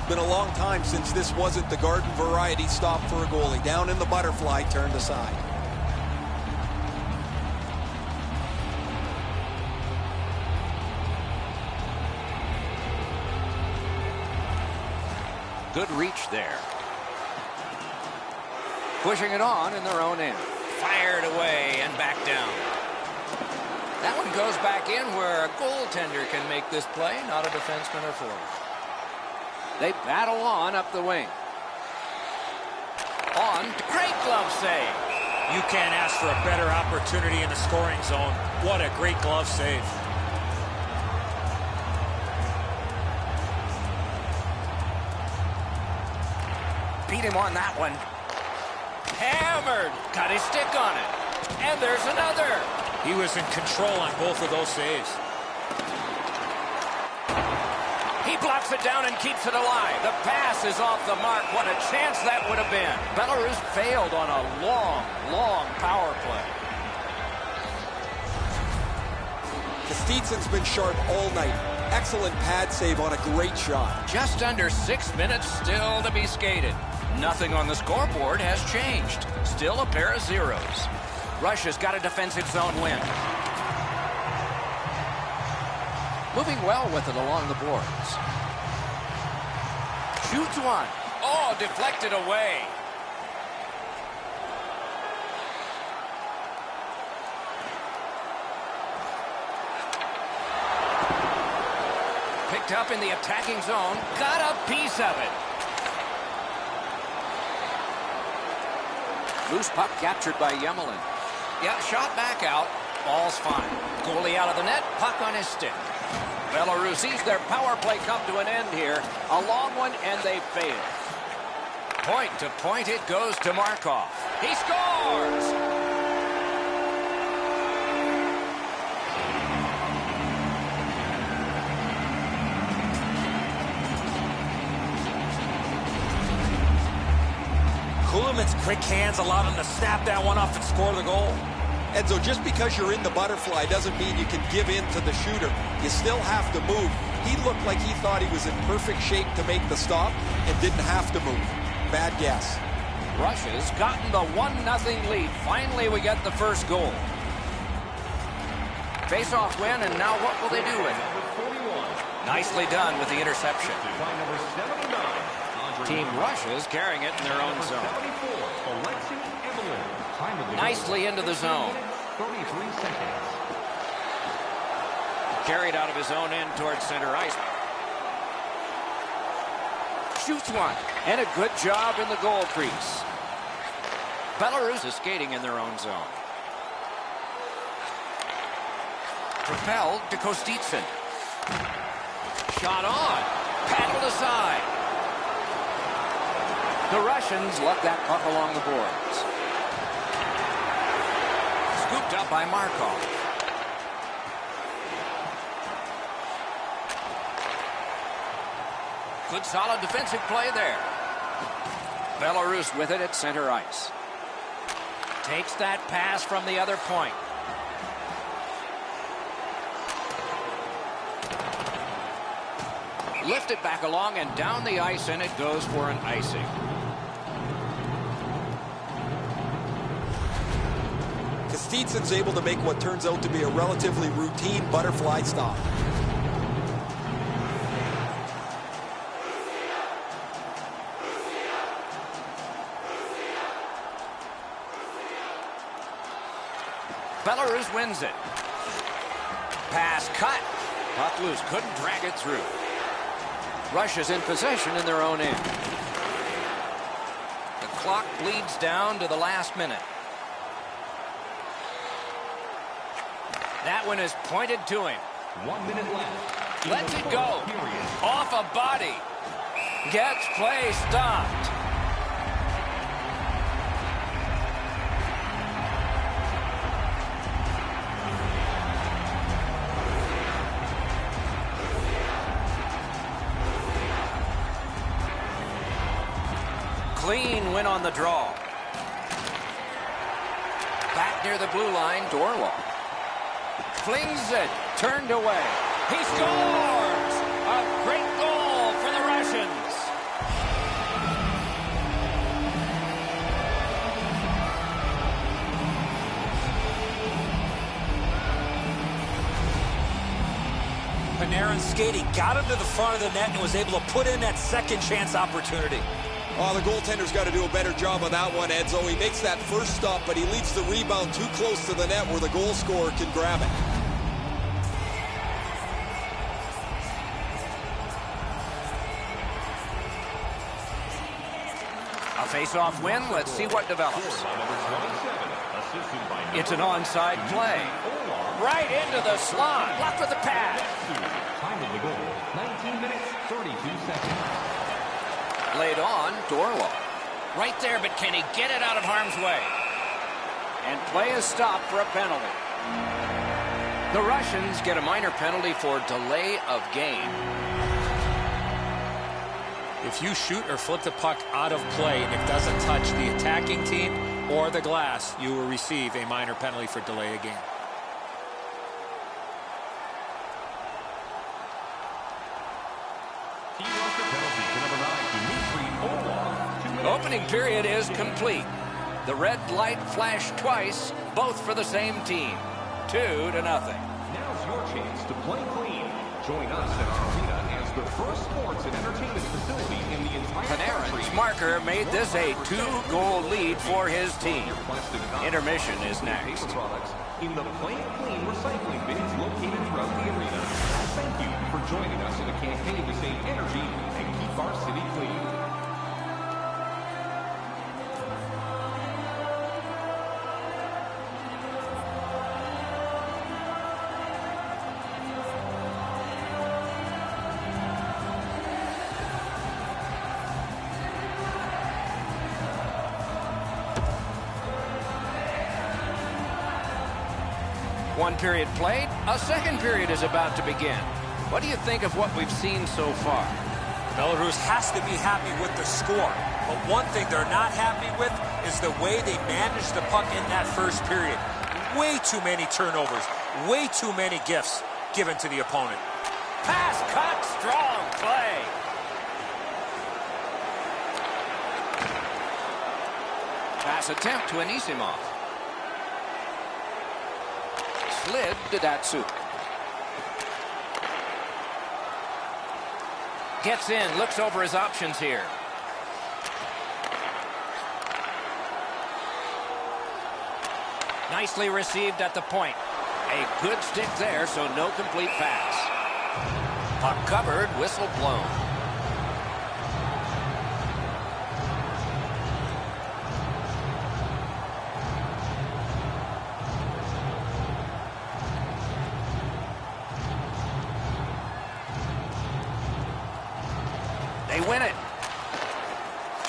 Been a long time since this wasn't the garden variety stop for a goalie. Down in the butterfly, turned aside. Good reach there. Pushing it on in their own end. Fired away and back down. That one goes back in where a goaltender can make this play, not a defenseman or forward. They battle on up the wing. On, great glove save. You can't ask for a better opportunity in the scoring zone. What a great glove save. Beat him on that one. Hammered. Got his stick on it. And there's another. He was in control on both of those saves. He blocks it down and keeps it alive. The pass is off the mark. What a chance that would have been. Belarus failed on a long power play. Kostitsyn's been sharp all night. Excellent pad save on a great shot. Just under 6 minutes still to be skated. Nothing on the scoreboard has changed. Still a pair of zeros. Russia's got a defensive zone win. Moving well with it along the boards. Shoots one. Oh, deflected away. Picked up in the attacking zone. Got a piece of it. Loose puck captured by Yemelin. Yeah, shot back out. Ball's fine. Goalie out of the net. Puck on his stick. Belarus sees their power play come to an end here. A long one, and they fail. Point to point it goes to Markov. He scores! Kulemin's quick hands allowed him to snap that one off and score the goal. Enzo, just because you're in the butterfly doesn't mean you can give in to the shooter. You still have to move. He looked like he thought he was in perfect shape to make the stop and didn't have to move. Bad guess. Russia's gotten the 1-0 lead. Finally, we get the first goal. Face-off win, and now what will they do with it? Nicely done with the interception. Team Russia's carrying it in their own zone. Nicely into the zone. 33 seconds. Carried out of his own end towards center ice. Shoots one. And a good job in the goal crease. Belarus is skating in their own zone. Propelled to Kostitsyn. Shot on. Paddled aside. The Russians lug that puck along the boards. Scooped up by Markov. Good solid defensive play there. Belarus with it at center ice. Takes that pass from the other point. Lifted back along and down the ice, and it goes for an icing. Kostitsyn's able to make what turns out to be a relatively routine butterfly stop. Belarus wins it. Pass cut. Puck loose. Couldn't drag it through. Russia's in possession in their own end. The clock bleeds down to the last minute. That one is pointed to him. 1 minute left. Lets it go. Off a body. Gets play stopped. Clean win on the draw. Back near the blue line, Dorloff. Flings it, turned away. He scores! A great goal for the Russians. Panarin's skating got him to the front of the net and was able to put in that second chance opportunity. Oh, the goaltender's got to do a better job on that one, Enzo. He makes that first stop, but he leaves the rebound too close to the net where the goal scorer can grab it. A face-off win. Let's see what develops. It's an onside play. Right into the slot. Blocked with the pad. Time of the goal, 19 minutes, 32 seconds. Laid on, Dorlaw. Right there, but can he get it out of harm's way? And play is stopped for a penalty. The Russians get a minor penalty for delay of game. If you shoot or flip the puck out of play and it doesn't touch the attacking team or the glass, you will receive a minor penalty for delay of game. Opening period is complete. The red light flashed twice, both for the same team. 2-0. Now's your chance to play clean. Join us at our arena as the first sports and entertainment facility in the entire Panarin's country. marker made this a 2-goal lead for his team. Intermission is next. Paper products in the Play Clean recycling bins located throughout the arena. Thank you for joining us in a campaign to save energy and keep our city clean. One period played, a second period is about to begin. What do you think of what we've seen so far? Belarus has to be happy with the score, but one thing they're not happy with is the way they managed the puck in that first period. Way too many turnovers, way too many gifts given to the opponent. Pass cut, strong play. Pass attempt to Anisimov. Slid to Datsuk. Gets in, looks over his options here. Nicely received at the point. A good stick there, so no complete pass. Puck covered, whistle blown. They win it.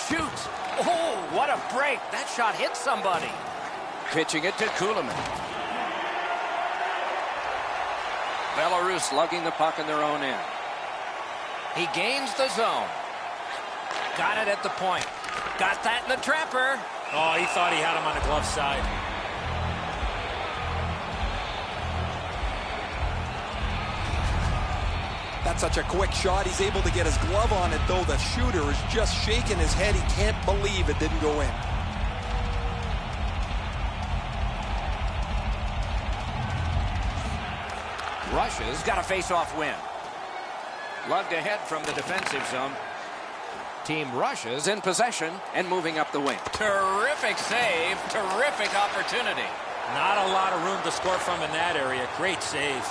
Shoots. Oh, what a break. That shot hit somebody. Pitching it to Kulemin. Belarus lugging the puck in their own end. He gains the zone. Got it at the point. Got that in the trapper. Oh, he thought he had him on the glove side. That's such a quick shot. He's able to get his glove on it, though. The shooter is just shaking his head. He can't believe it didn't go in. Russia's got a face-off win. Lugged ahead from the defensive zone. Team Russia's in possession and moving up the wing. Terrific save. Terrific opportunity. Not a lot of room to score from in that area. Great save.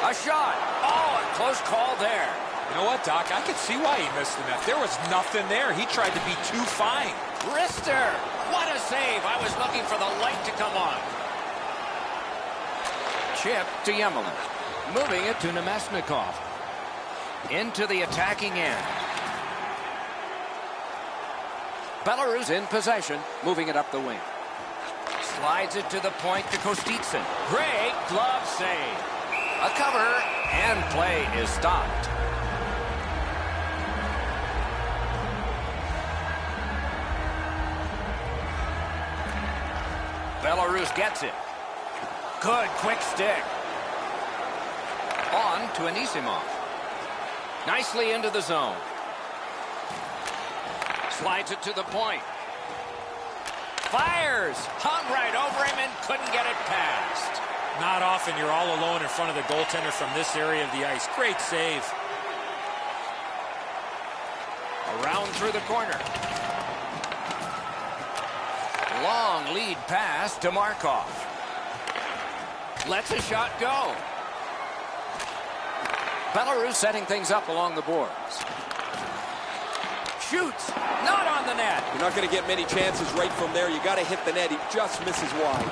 A shot. Oh, a close call there. You know what, Doc? I could see why he missed the net. There was nothing there. He tried to be too fine. Rister. What a save. I was looking for the light to come on. Chip to Yemelin. Moving it to Nemesnikov. Into the attacking end. Belarus in possession, moving it up the wing. Slides it to the point to Kostitsyn. Great glove save. A cover, and play is stopped. Belarus gets it. Good quick stick. On to Anisimov. Nicely into the zone. Slides it to the point. Fires. Hung right over him and couldn't get it past. Not often you're all alone in front of the goaltender from this area of the ice. Great save. Around through the corner. Long lead pass to Markov. Lets a shot go. Belarus setting things up along the boards. Shoots. Not on the net. You're not going to get many chances right from there. You got to hit the net. He just misses wide.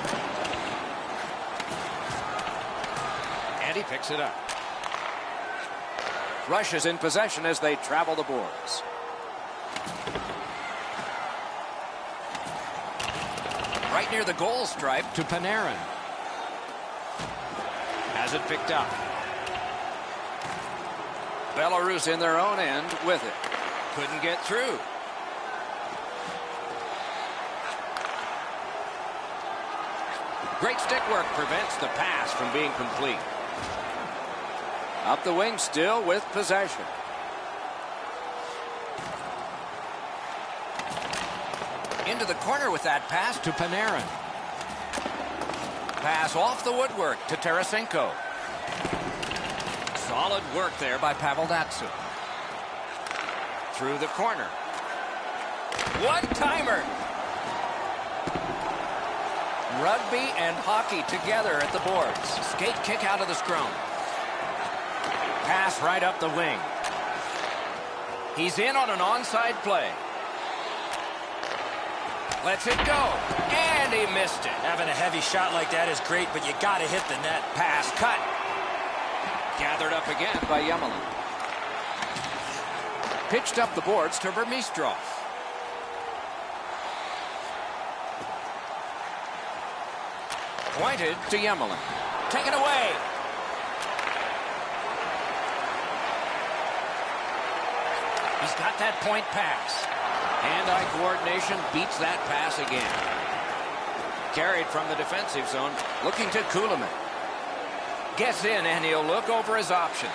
And he picks it up. Russia's in possession as they travel the boards. Right near the goal stripe to Panarin. Has it picked up. Belarus in their own end with it. Couldn't get through. Great stick work prevents the pass from being complete. Up the wing still with possession. Into the corner with that pass to Panarin. Pass off the woodwork to Tarasenko. Solid work there by Pavel Datsyuk. Through the corner. One-timer. Rugby and hockey together at the boards. Skate kick out of the scrum. Pass right up the wing. He's in on an onside play. Lets it go. And he missed it. Having a heavy shot like that is great, but you got to hit the net. Pass cut. Gathered up again by Yemelin. Pitched up the boards to Vermistrov. Pointed to Yemelin. Taken away. He's got that point pass. Hand-eye coordination beats that pass again. Carried from the defensive zone, looking to Kulemin. Gets in, and he'll look over his options.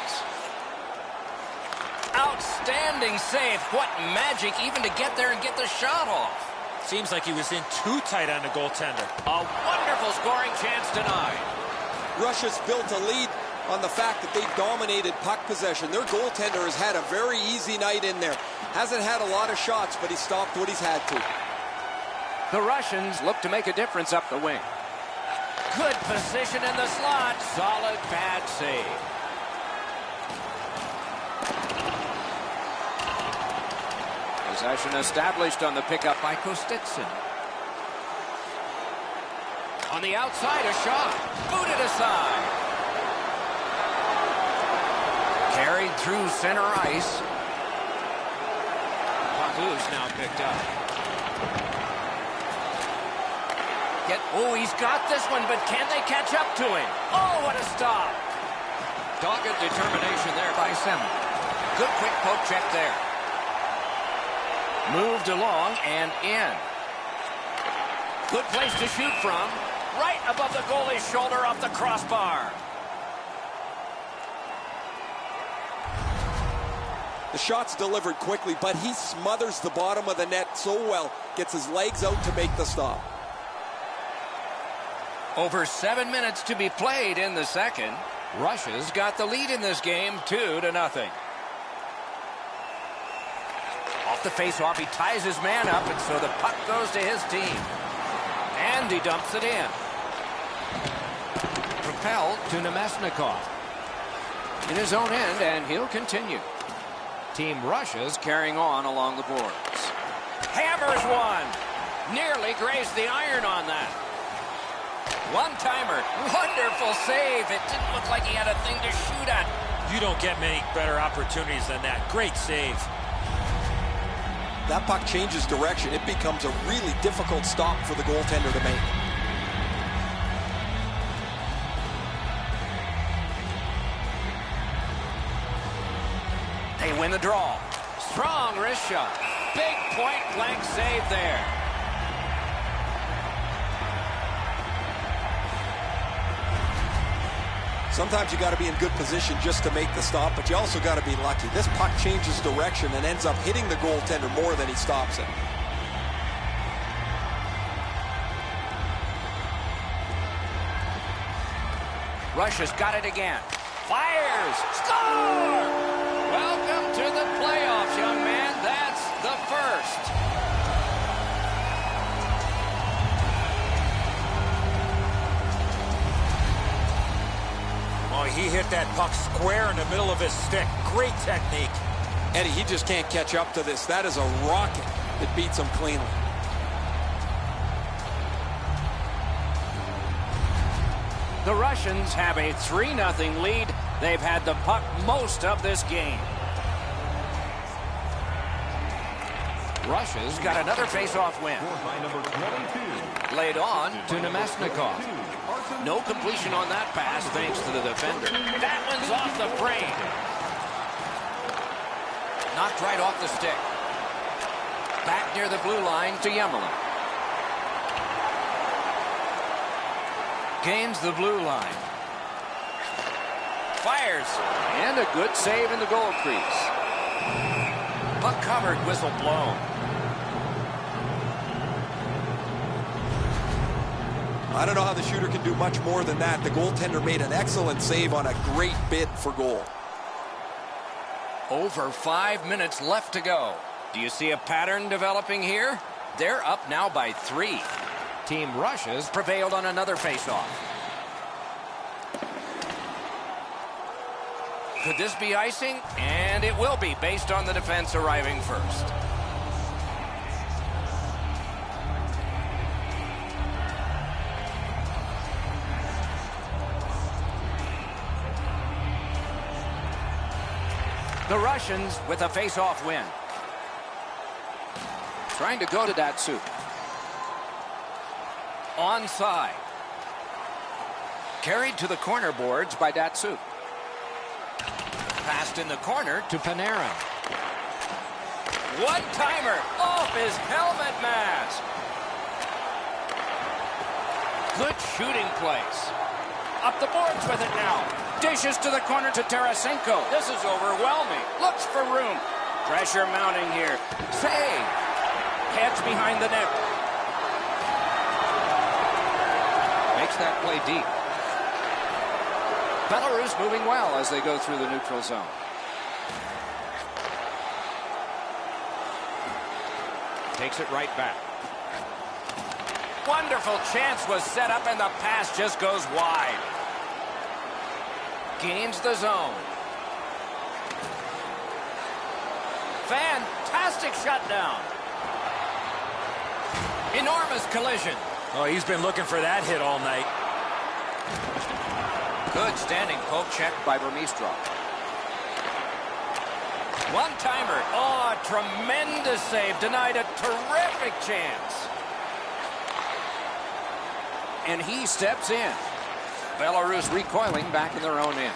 Outstanding save. What magic even to get there and get the shot off. Seems like he was in too tight on the goaltender. A wonderful scoring chance denied. Russia's built a lead on the fact that they've dominated puck possession. Their goaltender has had a very easy night in there. Hasn't had a lot of shots, but he stopped what he's had to. The Russians look to make a difference up the wing. Good position in the slot. Solid pad save. Possession established on the pickup by Kostitsin. On the outside, a shot. Booted aside. Carried through center ice. Paku's now picked up. Oh, he's got this one, but can they catch up to him? Oh, what a stop. Dogged determination there by Semin. Good quick poke check there. Moved along and in. Good place to shoot from. Right above the goalie's shoulder off the crossbar. The shot's delivered quickly, but he smothers the bottom of the net so well. Gets his legs out to make the stop. Over 7 minutes to be played in the second. Russia's got the lead in this game, 2-0. Off the face-off, he ties his man up, and so the puck goes to his team. And he dumps it in. Propelled to Nemesnikov. In his own end, and he'll continue. Team Russia's carrying on along the boards. Hammers one. Nearly grazed the iron on that. One-timer. Wonderful save. It didn't look like he had a thing to shoot at. You don't get many better opportunities than that. Great save. That puck changes direction. It becomes a really difficult stop for the goaltender to make. They win the draw. Strong wrist shot. Big point-blank save there. Sometimes you got to be in good position just to make the stop, but you also got to be lucky. This puck changes direction and ends up hitting the goaltender more than he stops it. Russia's got it again. Fires. Score! Welcome to the playoffs, young man. That's the first. Oh, he hit that puck square in the middle of his stick. Great technique. Eddie, he just can't catch up to this. That is a rocket that beats him cleanly. The Russians have a 3-0 lead. They've had the puck most of this game. Russia's got another face-off win. Laid on to Nemesnikov. No completion on that pass thanks to the defender. That one's off the frame. Knocked right off the stick. Back near the blue line to Yemelin. Gains the blue line. Fires. And a good save in the goal crease. Puck covered, whistle blown. I don't know how the shooter can do much more than that. The goaltender made an excellent save on a great bid for goal. Over 5 minutes left to go. Do you see a pattern developing here? They're up now by 3. Team Russia's prevailed on another faceoff. Could this be icing? And it will be, based on the defense arriving first. The Russians with a face-off win. Trying to go to Datsuk. Onside. Carried to the corner boards by Datsuk. Passed in the corner to Panarin. One-timer off his helmet mask. Good shooting place. Up the boards with it now. Dishes to the corner to Tarasenko. This is overwhelming. Looks for room. Pressure mounting here. Save. Heads behind the net. Makes that play deep. Belarus moving well as they go through the neutral zone. Takes it right back. Wonderful chance was set up and the pass just goes wide. Gains the zone. Fantastic shutdown. Enormous collision. Oh, he's been looking for that hit all night. Good standing poke check by Burmistrov. One-timer. Oh, tremendous save. Denied a terrific chance. And he steps in. Belarus recoiling back in their own end.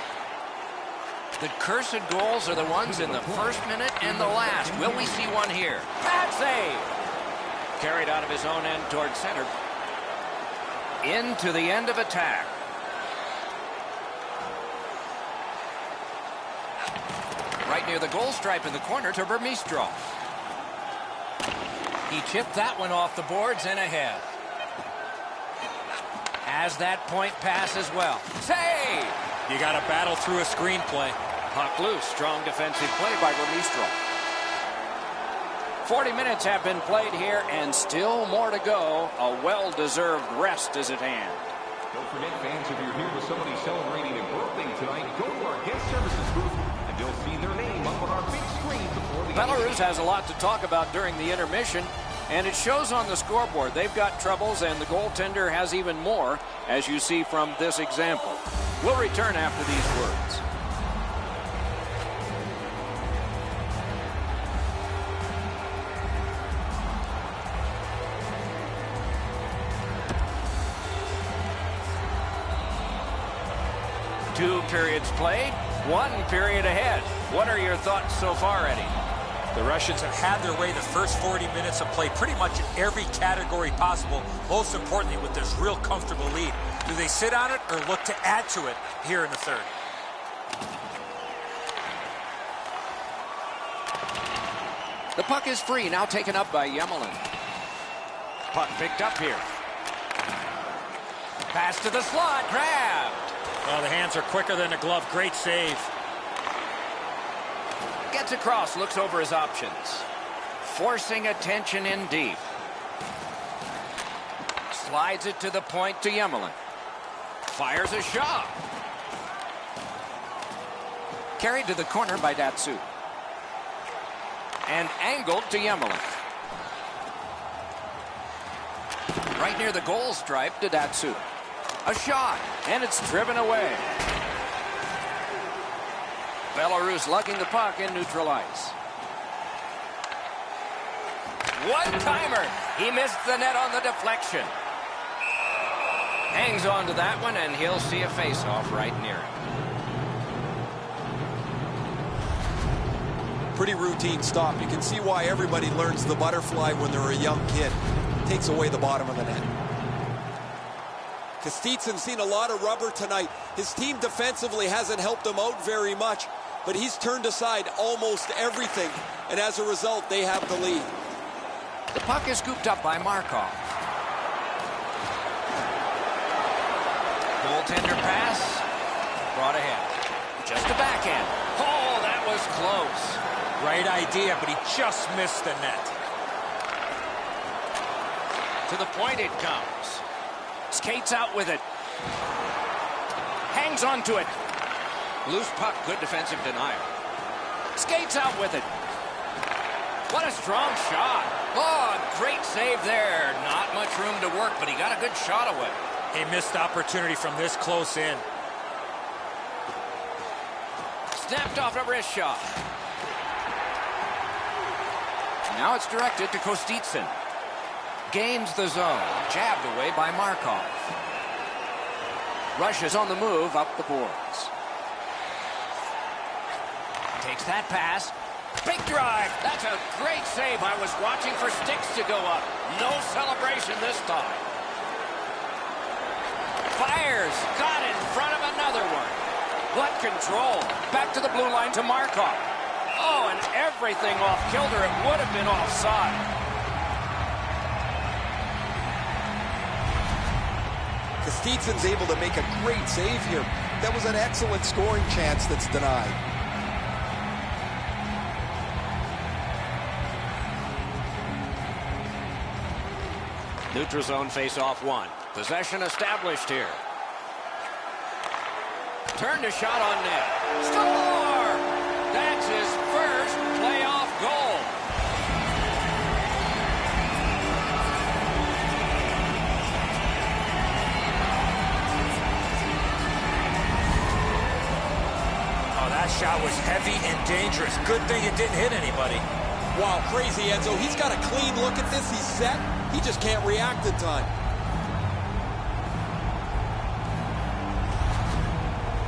The cursed goals are the ones in the first minute and the last. Will we see one here? Bad save. Carried out of his own end toward center. Into the end of attack. Right near the goal stripe in the corner to Burmistrov. He chipped that one off the boards and ahead. Has that point pass as well. Save! You got to battle through a screenplay. Puck loose. Strong defensive play by Burmistrov. 40 minutes have been played here and still more to go. A well-deserved rest is at hand. Don't forget, fans, if you're here with somebody celebrating a birthday tonight, go to our guest services booth and you'll see their name up on our big screen before the Belarus has a lot to talk about during the intermission. And it shows on the scoreboard. They've got troubles, and the goaltender has even more, as you see from this example. We'll return after these words. Two periods played, 1 period ahead. What are your thoughts so far, Eddie? The Russians have had their way the first 40 minutes of play pretty much in every category possible, most importantly with this real comfortable lead. Do they sit on it or look to add to it here in the third? The puck is free, now taken up by Yemelin. Puck picked up here. Pass to the slot, grabbed. Well, the hands are quicker than the glove. Great save. Gets across, looks over his options. Forcing attention in deep. Slides it to the point to Yemelin. Fires a shot. Carried to the corner by Datsuk. and angled to Yemelin. Right near the goal stripe to Datsu. A shot, and it's driven away. Belarus lugging the puck in neutral ice. One-timer. He missed the net on the deflection. Hangs on to that one, and he'll see a face-off right near him. Pretty routine stop. You can see why everybody learns the butterfly when they're a young kid. Takes away the bottom of the net. Kostitsyn's seen a lot of rubber tonight. His team defensively hasn't helped him out very much, but he's turned aside almost everything, and as a result, they have the lead. The puck is scooped up by Markov. Goaltender pass. Brought ahead. Just a backhand. Oh, that was close. Right idea, but he just missed the net. To the point it comes. Skates out with it. Hangs onto it. Loose puck, good defensive denial. Skates out with it. What a strong shot. Oh, great save there. Not much room to work, but he got a good shot away. He missed opportunity from this close in. Snapped off a wrist shot. Now it's directed to Kostitsyn. Gains the zone. Jabbed away by Markov. Rushes on the move up the boards. Takes that pass. Big drive. That's a great save. I was watching for sticks to go up. No celebration this time. Fires. Got in front of another one. What control. Back to the blue line to Markov. Oh, and everything off kilter. It would have been offside. Kostitsyn's able to make a great save here. That was an excellent scoring chance that's denied. Neutral zone face-off one. Possession established here. Turned a shot on net. Score! That's his first playoff goal. Oh, that shot was heavy and dangerous. Good thing it didn't hit anybody. Wow, crazy, Enzo. He's got a clean look at this. He's set. He just can't react in time.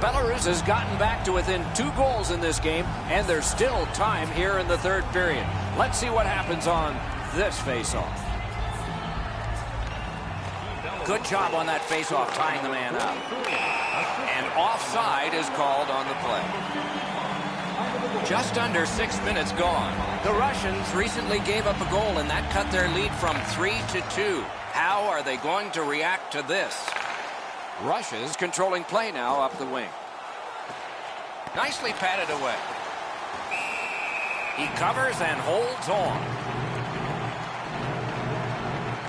Belarus has gotten back to within 2 goals in this game, and there's still time here in the third period. Let's see what happens on this face-off. Good job on that face-off, tying the man up. And offside is called on the play. Just under 6 minutes gone. The Russians recently gave up a goal, and that cut their lead from 3-2. How are they going to react to this? Russia's controlling play now up the wing. Nicely patted away. He covers and holds on.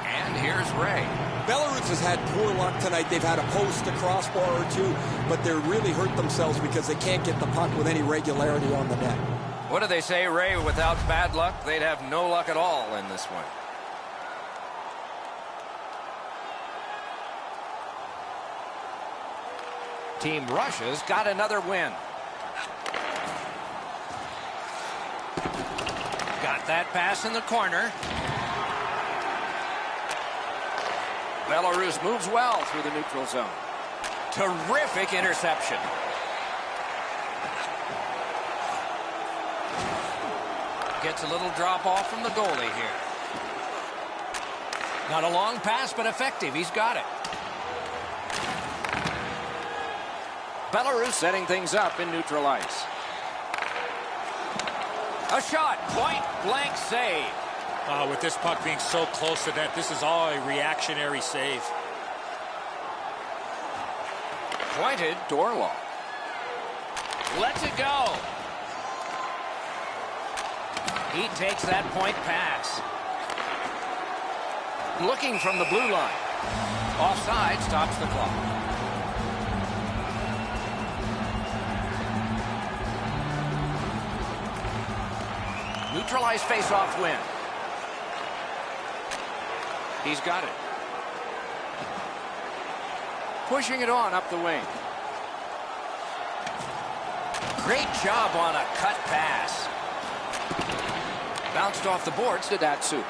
And here's Ray. Belarus has had poor luck tonight. They've had a post, a crossbar or two, but they're really hurt themselves because they can't get the puck with any regularity on the net. What do they say, Ray? Without bad luck, they'd have no luck at all in this one. Team Russia's got another win. Got that pass in the corner. Belarus moves well through the neutral zone. Terrific interception. Gets a little drop off from the goalie here. Not a long pass, but effective. He's got it. Belarus setting things up in neutral ice. A shot, point blank save. With this puck being so close to that, this is all a reactionary save. Pointed Dorloff. Lets it go. He takes that point pass. Looking from the blue line. Offside, stops the clock. Neutralize face-off win. He's got it. Pushing it on up the wing. Great job on a cut pass. Bounced off the boards to Datsu.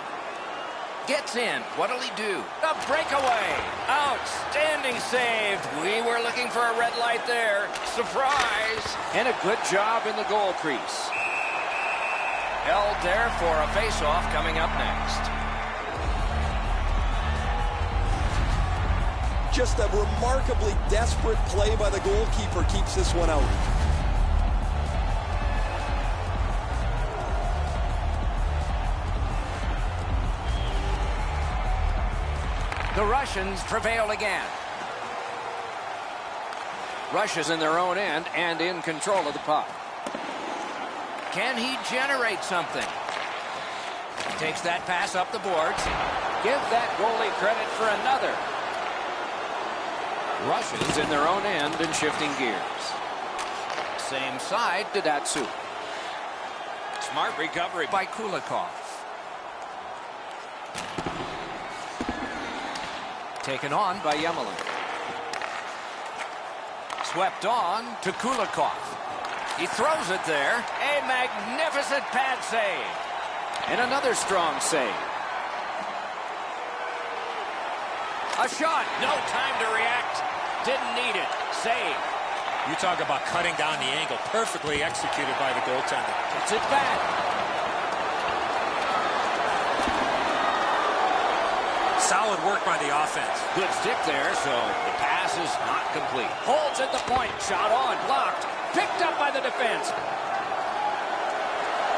Gets in. What'll he do? A breakaway. Outstanding save. We were looking for a red light there. Surprise. And a good job in the goal crease. Held there for a face-off coming up next. Just a remarkably desperate play by the goalkeeper keeps this one out. The Russians prevail again. Russia's in their own end and in control of the puck. Can he generate something? Takes that pass up the boards. Give that goalie credit for another. Russians in their own end and shifting gears. Same side to Datsu. Smart recovery by Kulikov. Taken on by Yemelin. Swept on to Kulikov. He throws it there. A magnificent pad save. And another strong save. A shot. No time to react. Didn't need it. Save. You talk about cutting down the angle. Perfectly executed by the goaltender. Gets it back. Solid work by the offense. Good stick there, so the pass is not complete. Holds at the point. Shot on. Blocked. Picked up by the defense.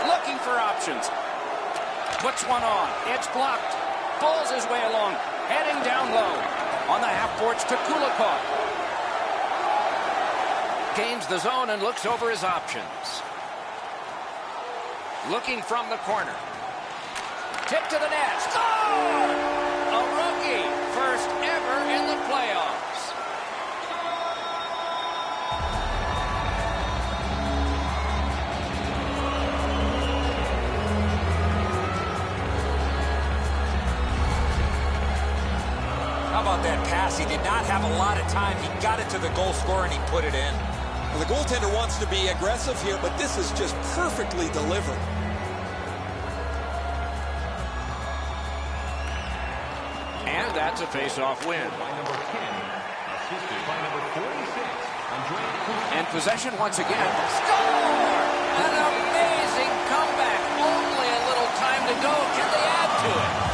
Looking for options. Puts one on. It's blocked. Pulls his way along. Heading down low. On the half boards to Kulikov. Gains the zone and looks over his options. Looking from the corner. Tip to the net. Score! A rookie. First ever in the playoffs. How about that pass? He did not have a lot of time. He got it to the goal scorer and he put it in. Well, the goaltender wants to be aggressive here, but this is just perfectly delivered. And that's a face-off win. By number 10, assisted by number 46, And possession once again. Score! An amazing comeback. Only a little time to go. Can they add to it?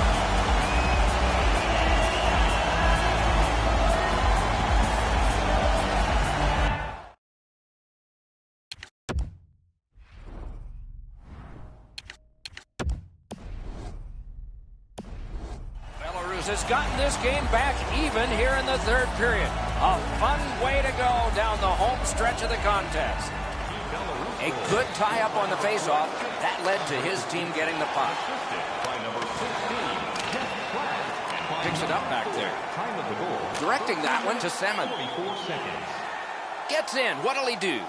Has gotten this game back even here in the third period. A fun way to go down the home stretch of the contest. A good tie-up on the face-off. That led to his team getting the puck. Picks it up back there. Directing that one to Semin. Gets in. What'll he do?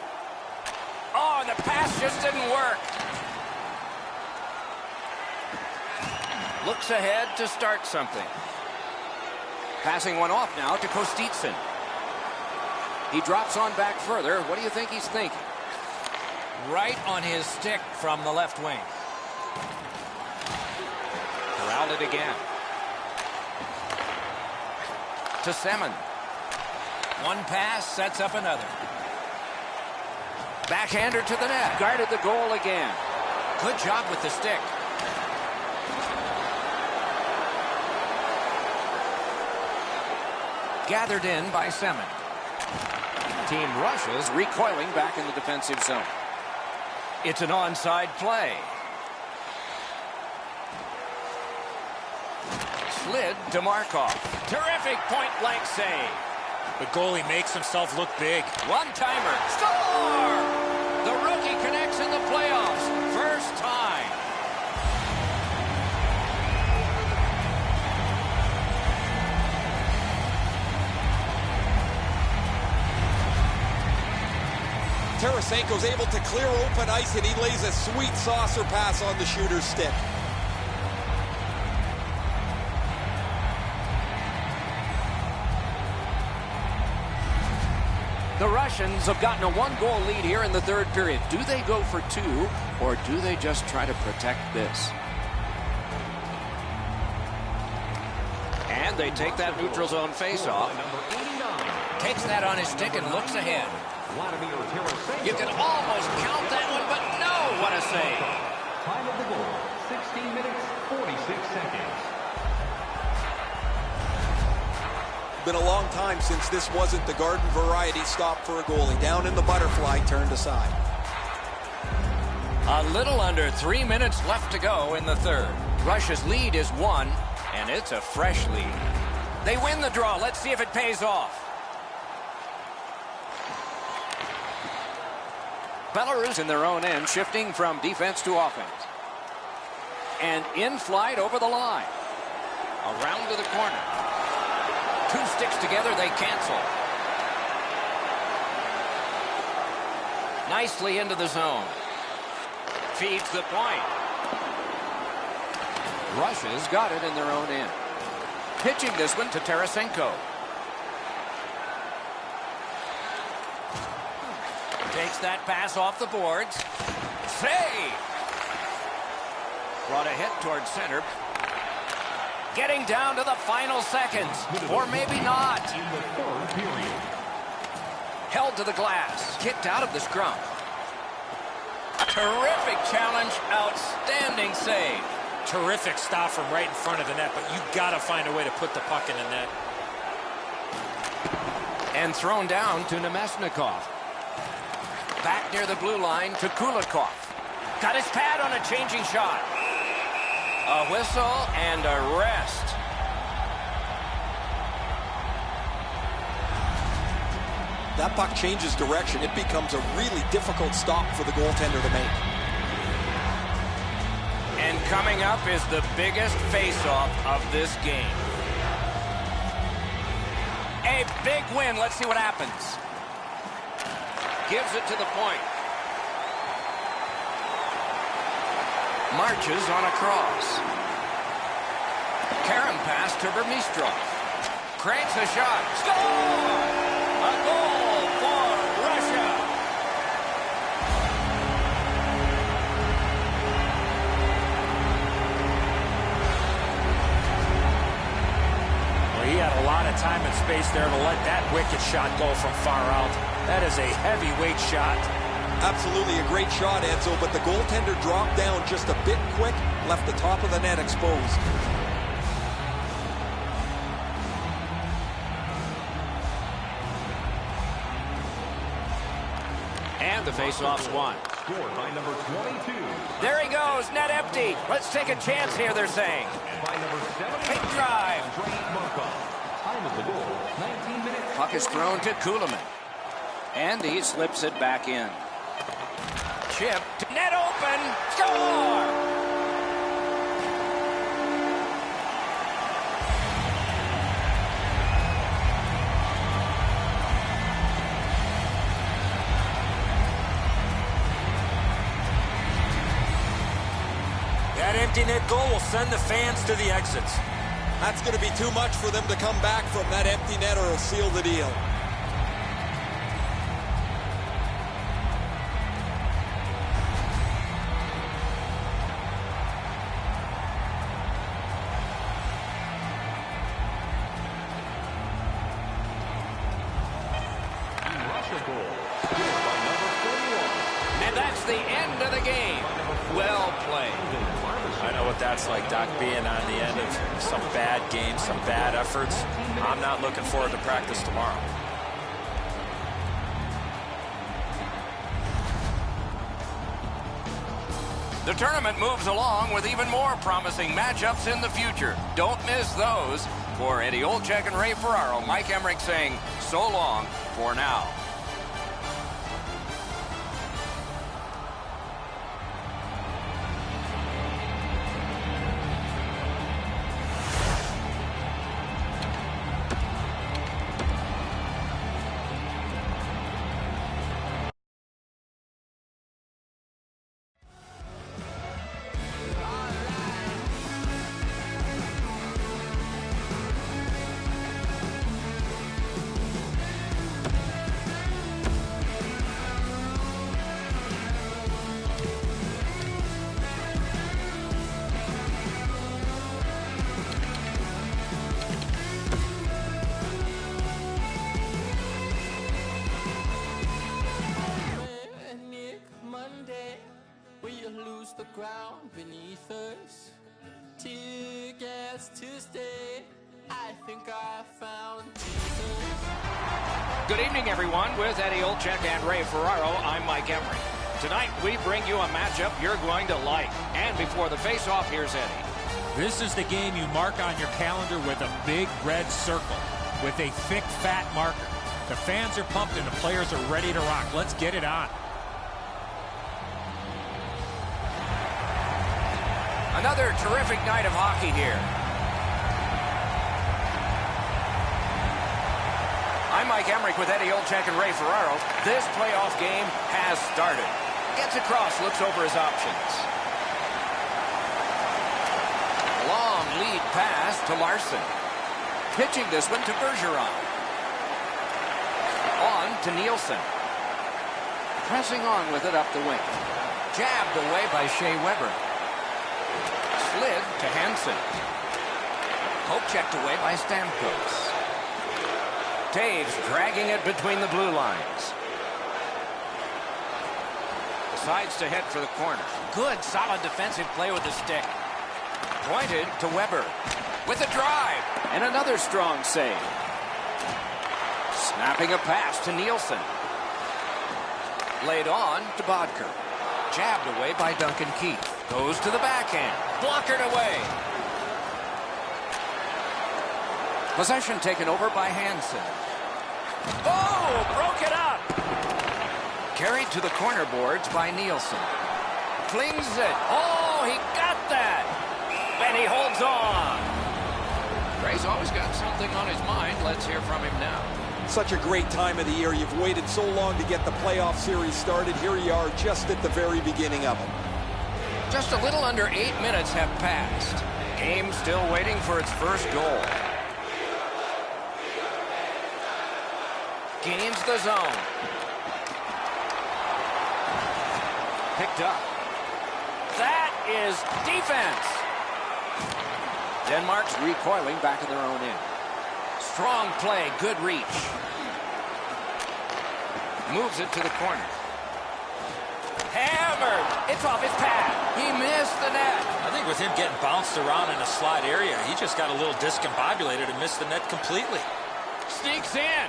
Oh, the pass just didn't work. Looks ahead to start something. Passing one off now to Kostitsyn. He drops on back further. What do you think he's thinking? Right on his stick from the left wing. Corralled it again. To Semin. One pass sets up another. Backhander to the net. Guarded the goal again. Good job with the stick. Gathered in by Semin. Team Russia's recoiling back in the defensive zone. It's an onside play. Slid to Markov. Terrific point-blank save. The goalie makes himself look big. One-timer. Score! The rookie connects in the playoffs. First time. To Tarasenko's able to clear open ice, and he lays a sweet saucer pass on the shooter's stick. The Russians have gotten a one-goal lead here in the third period. Do they go for two, or do they just try to protect this? And they take that neutral zone face-off. Takes that on his stick and looks ahead. You can almost count that one, but no, what a save. Time of the goal, 16 minutes, 46 seconds. Been a long time since this wasn't the garden variety stop for a goalie. Down in the butterfly, turned aside. A little under 3 minutes left to go in the third. Russia's lead is 1, and it's a fresh lead. They win the draw. Let's see if it pays off. Belarus in their own end, shifting from defense to offense. And in flight over the line. Around to the corner. Two sticks together, they cancel. Nicely into the zone. Feeds the point. Russia's got it in their own end. Pitching this one to Tarasenko. Takes that pass off the boards. Save! Brought a hit towards center. Getting down to the final seconds. Or maybe not. In the third period. Held to the glass. Kicked out of the scrum. Terrific challenge. Outstanding save. Terrific stop from right in front of the net, but you got to find a way to put the puck in the net. And thrown down to Nemesnikov. Back near the blue line to Kulikov. Got his pad on a changing shot. A whistle and a rest. That puck changes direction. It becomes a really difficult stop for the goaltender to make. And coming up is the biggest face-off of this game. A big win. Let's see what happens. Gives it to the point. Marches on a cross. Karen pass to Vermistrov. Cranks a shot. Score! A goal for Russia. Well, he had a lot of time and space there to let that wicked shot go from far out. That is a heavyweight shot. Absolutely a great shot, Enzo, but the goaltender dropped down just a bit quick, left the top of the net exposed. And the face-off's won. Scored by number 22. There he goes, net empty. Let's take a chance here, they're saying. And by number 7. Big drive. Time of the goal, 19 minutes. Puck is thrown to Kulemin. And he slips it back in. Chip, net open, score! That empty net goal will send the fans to the exits. That's going to be too much for them to come back from that empty net, or it'll seal the deal. And that's the end of the game. Well played. I know what that's like, Doc, being on the end of some bad games, some bad efforts. I'm not looking forward to practice tomorrow. The tournament moves along with even more promising matchups in the future. Don't miss those. For Eddie Olczyk and Ray Ferraro, Mike Emmerich saying so long for now. day we lose the ground beneath us. Tear gas to stay. I think I found Jesus. Good evening, everyone. With Eddie Olczyk and Ray Ferraro, I'm Mike Emery. Tonight, we bring you a matchup you're going to like. And before the face-off, here's Eddie. This is the game you mark on your calendar with a big red circle with a thick, fat marker. The fans are pumped and the players are ready to rock. Let's get it on. Another terrific night of hockey here. I'm Mike Emmerich with Eddie Olczyk and Ray Ferraro. This playoff game has started. Gets across, looks over his options. Long lead pass to Larson. Pitching this one to Bergeron. On to Nielsen. Pressing on with it up the wing. Jabbed away by Shea Weber. Slid to Hansen. Poke checked away by Stamkos. Taves dragging it between the blue lines. Decides to head for the corner. Good, solid defensive play with the stick. Pointed to Weber. With a drive. And another strong save. Snapping a pass to Nielsen. Laid on to Bodker. Jabbed away by Duncan Keith. Goes to the backhand. Blockered away. Possession taken over by Hansen. Oh, broke it up. Carried to the corner boards by Nielsen. Flings it. Oh, he got that. And he holds on. Gray's always got something on his mind. Let's hear from him now. Such a great time of the year. You've waited so long to get the playoff series started. Here you are just at the very beginning of it. Just a little under 8 minutes have passed. Game still waiting for its first goal. Gains the zone. Picked up. That is defense. Denmark's recoiling back in their own end. Strong play, good reach. Moves it to the corner. Hammered. It's off his pad. He missed the net. I think with him getting bounced around in a slide area, he just got a little discombobulated and missed the net completely. Sneaks in.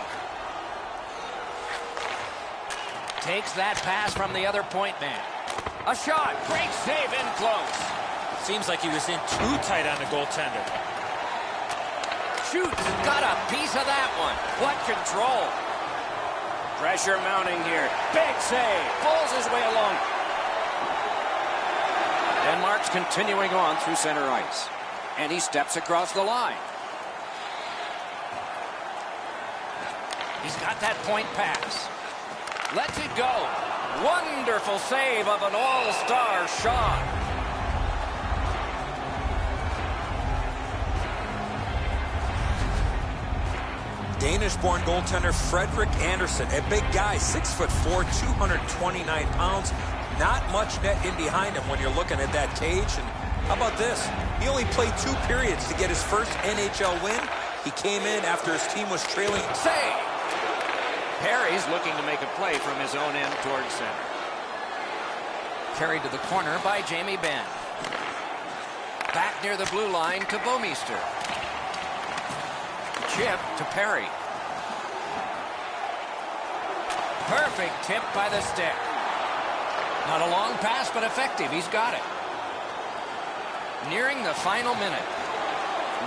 Takes that pass from the other point man. A shot. Great save in close. Seems like he was in too tight on the goaltender. Shoots. Got a piece of that one. What control. Pressure mounting here. Big save. Pulls his way along. Denmark's continuing on through center ice. And he steps across the line. He's got that point pass. Lets it go. Wonderful save of an all-star shot. Danish-born goaltender Fredrik Andersen, a big guy, 6'4", 229 pounds. Not much net in behind him when you're looking at that cage. And how about this? He only played 2 periods to get his first NHL win. He came in after his team was trailing. Save! Perry's looking to make a play from his own end towards center. Carried to the corner by Jamie Benn. Back near the blue line to Bouwmeester. Chip to Perry. Perfect tip by the stick. Not a long pass, but effective. He's got it. Nearing the final minute.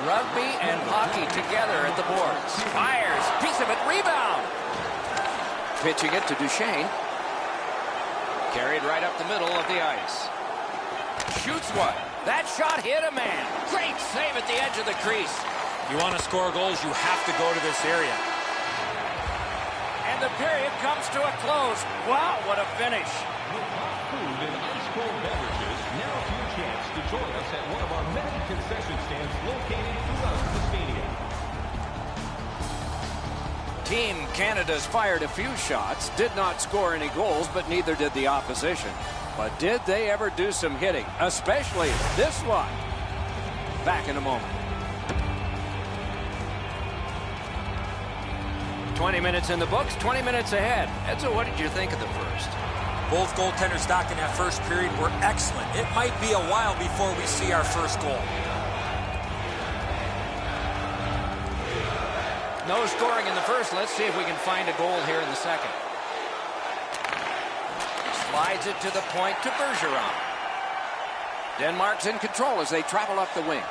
Rugby and hockey together at the boards. Fires. Piece of it. Rebound. Pitching it to Duchesne. Carried right up the middle of the ice. Shoots one. That shot hit a man. Great save at the edge of the crease. You want to score goals, you have to go to this area. And the period comes to a close. Wow, what a finish. With hot food and ice-cold beverages, now's your chance to join us at one of our many concession stands located throughout the stadium. Team Canada's fired a few shots, did not score any goals, but neither did the opposition. But did they ever do some hitting, especially this one? Back in a moment. 20 minutes in the books, 20 minutes ahead. Edzo, what did you think of the first? Both goaltenders, Doc, in that first period were excellent. It might be a while before we see our first goal. No scoring in the first. Let's see if we can find a goal here in the second. Slides it to the point to Bergeron. Denmark's in control as they travel up the wing.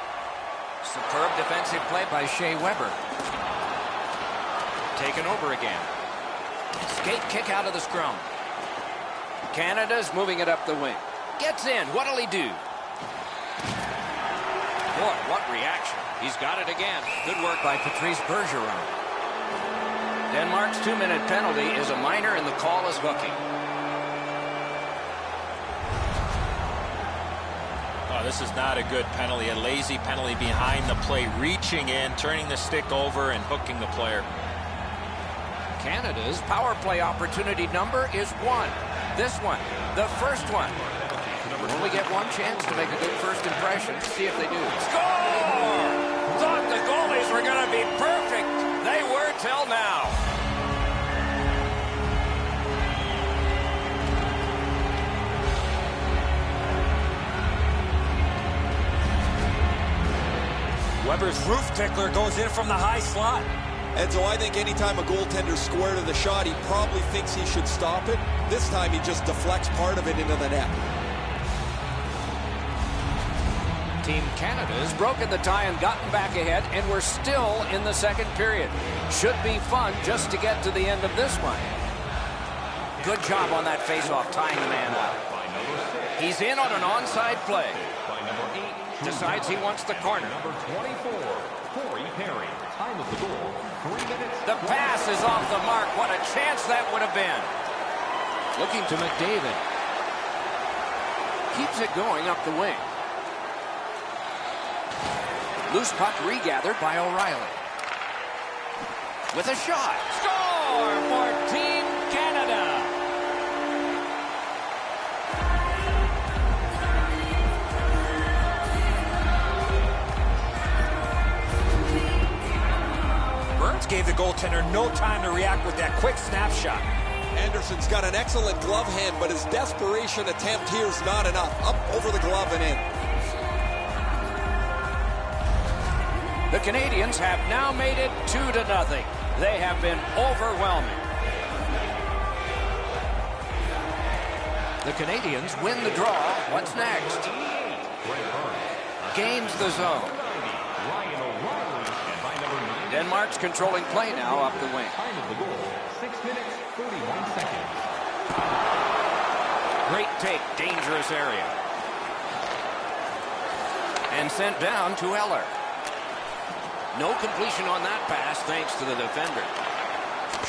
Superb defensive play by Shea Weber. Taken over again. Skate kick out of the scrum. Canada's moving it up the wing. Gets in. What'll he do? Boy, what reaction. He's got it again. Good work by Patrice Bergeron. Denmark's 2-minute penalty is a minor and the call is hooking. Oh, this is not a good penalty. A lazy penalty behind the play. Reaching in, turning the stick over, and hooking the player. Canada's power play opportunity number is 1. This one, the first one. Only get one chance to make a good first impression. See if they do. Score! Thought the goalies were going to be perfect. They were till now. Weber's roof tickler goes in from the high slot. And so I think anytime a goaltender's square to the shot, he probably thinks he should stop it. This time he just deflects part of it into the net. Team Canada has broken the tie and gotten back ahead, and we're still in the second period. Should be fun just to get to the end of this one. Good job on that faceoff, tying the man up. He's in on an onside play. Decides he wants the corner. Number 24, Corey Perry. Time of the goal, 3 minutes. The pass is off the mark. What a chance that would have been. Looking to McDavid. Keeps it going up the wing. Loose puck regathered by O'Reilly. With a shot. Score for Team Canada. Burns gave the goaltender no time to react with that quick snapshot. Anderson's got an excellent glove hand, but his desperation attempt here is not enough. Up over the glove and in. The Canadians have now made it 2-0. They have been overwhelming. The Canadians win the draw. What's next? Gains the zone. Denmark's controlling play now up the wing. Time of the goal, 6 minutes, 31 seconds. Great take, dangerous area. And sent down to Eller. No completion on that pass thanks to the defender.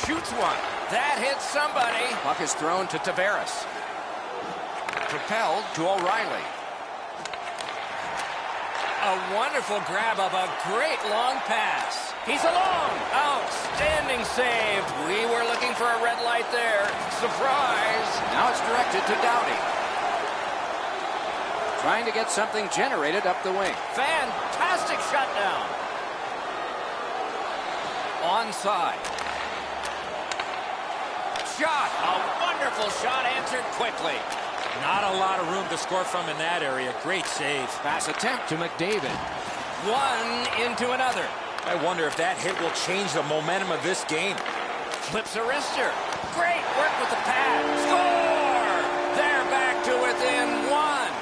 Shoots one. That hits somebody. Puck is thrown to Tavares. Propelled to O'Reilly. A wonderful grab of a great long pass. He's alone. Outstanding save. We were looking for a red light there. Surprise. Now it's directed to Doughty. Trying to get something generated up the wing. Fantastic shutdown. Onside. Shot. A wonderful shot answered quickly. Not a lot of room to score from in that area. Great save. Pass attempt to McDavid. One into another. I wonder if that hit will change the momentum of this game. Flips a wrister. Great work with the pad. Score! They're back to within one.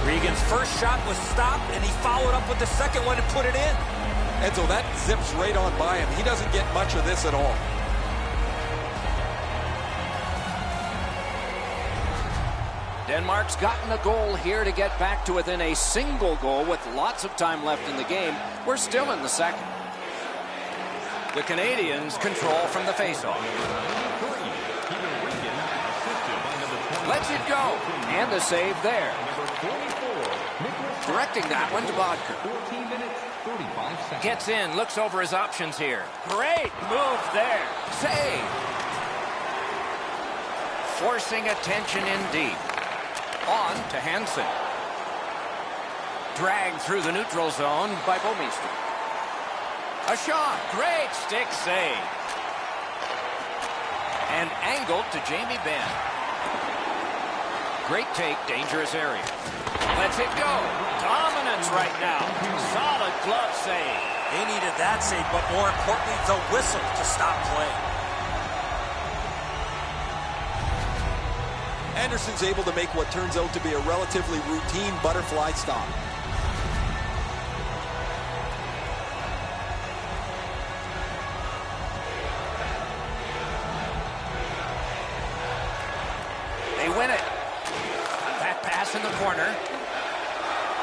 Regan's first shot was stopped, and he followed up with the second one and put it in. And so that zips right on by him. He doesn't get much of this at all. Denmark's gotten a goal here to get back to within a single goal with lots of time left in the game. We're still in the second. The Canadians control from the faceoff. Lets it go. And a save there. Directing that one to Bodker. 14 minutes, 35 seconds. Gets in, looks over his options here. Great move there. Save. Forcing attention in deep. On to Hansen. dragged through the neutral zone by Bomeister. A shot. Great stick save. And angled to Jamie Benn. Great take, dangerous area. Lets it go. Dominance right now. Solid glove save. They needed that save, but more importantly, the whistle to stop play. Anderson's able to make what turns out to be a relatively routine butterfly stop. They win it. That pass in the corner.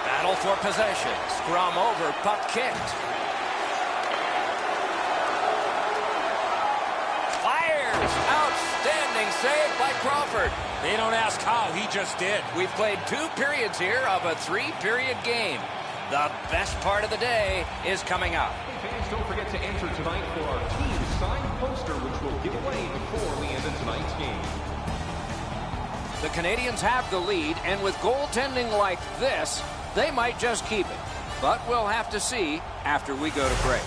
Battle for possession. Scrum over, puck kicked. Fires! Outstanding save by Crawford. They don't ask how, he just did. We've played 2 periods here of a 3-period game. The best part of the day is coming up. Hey fans, don't forget to enter tonight for our team signed poster, which we'll give away before we end tonight's game. The Canadians have the lead, and with goaltending like this, they might just keep it. But we'll have to see after we go to break.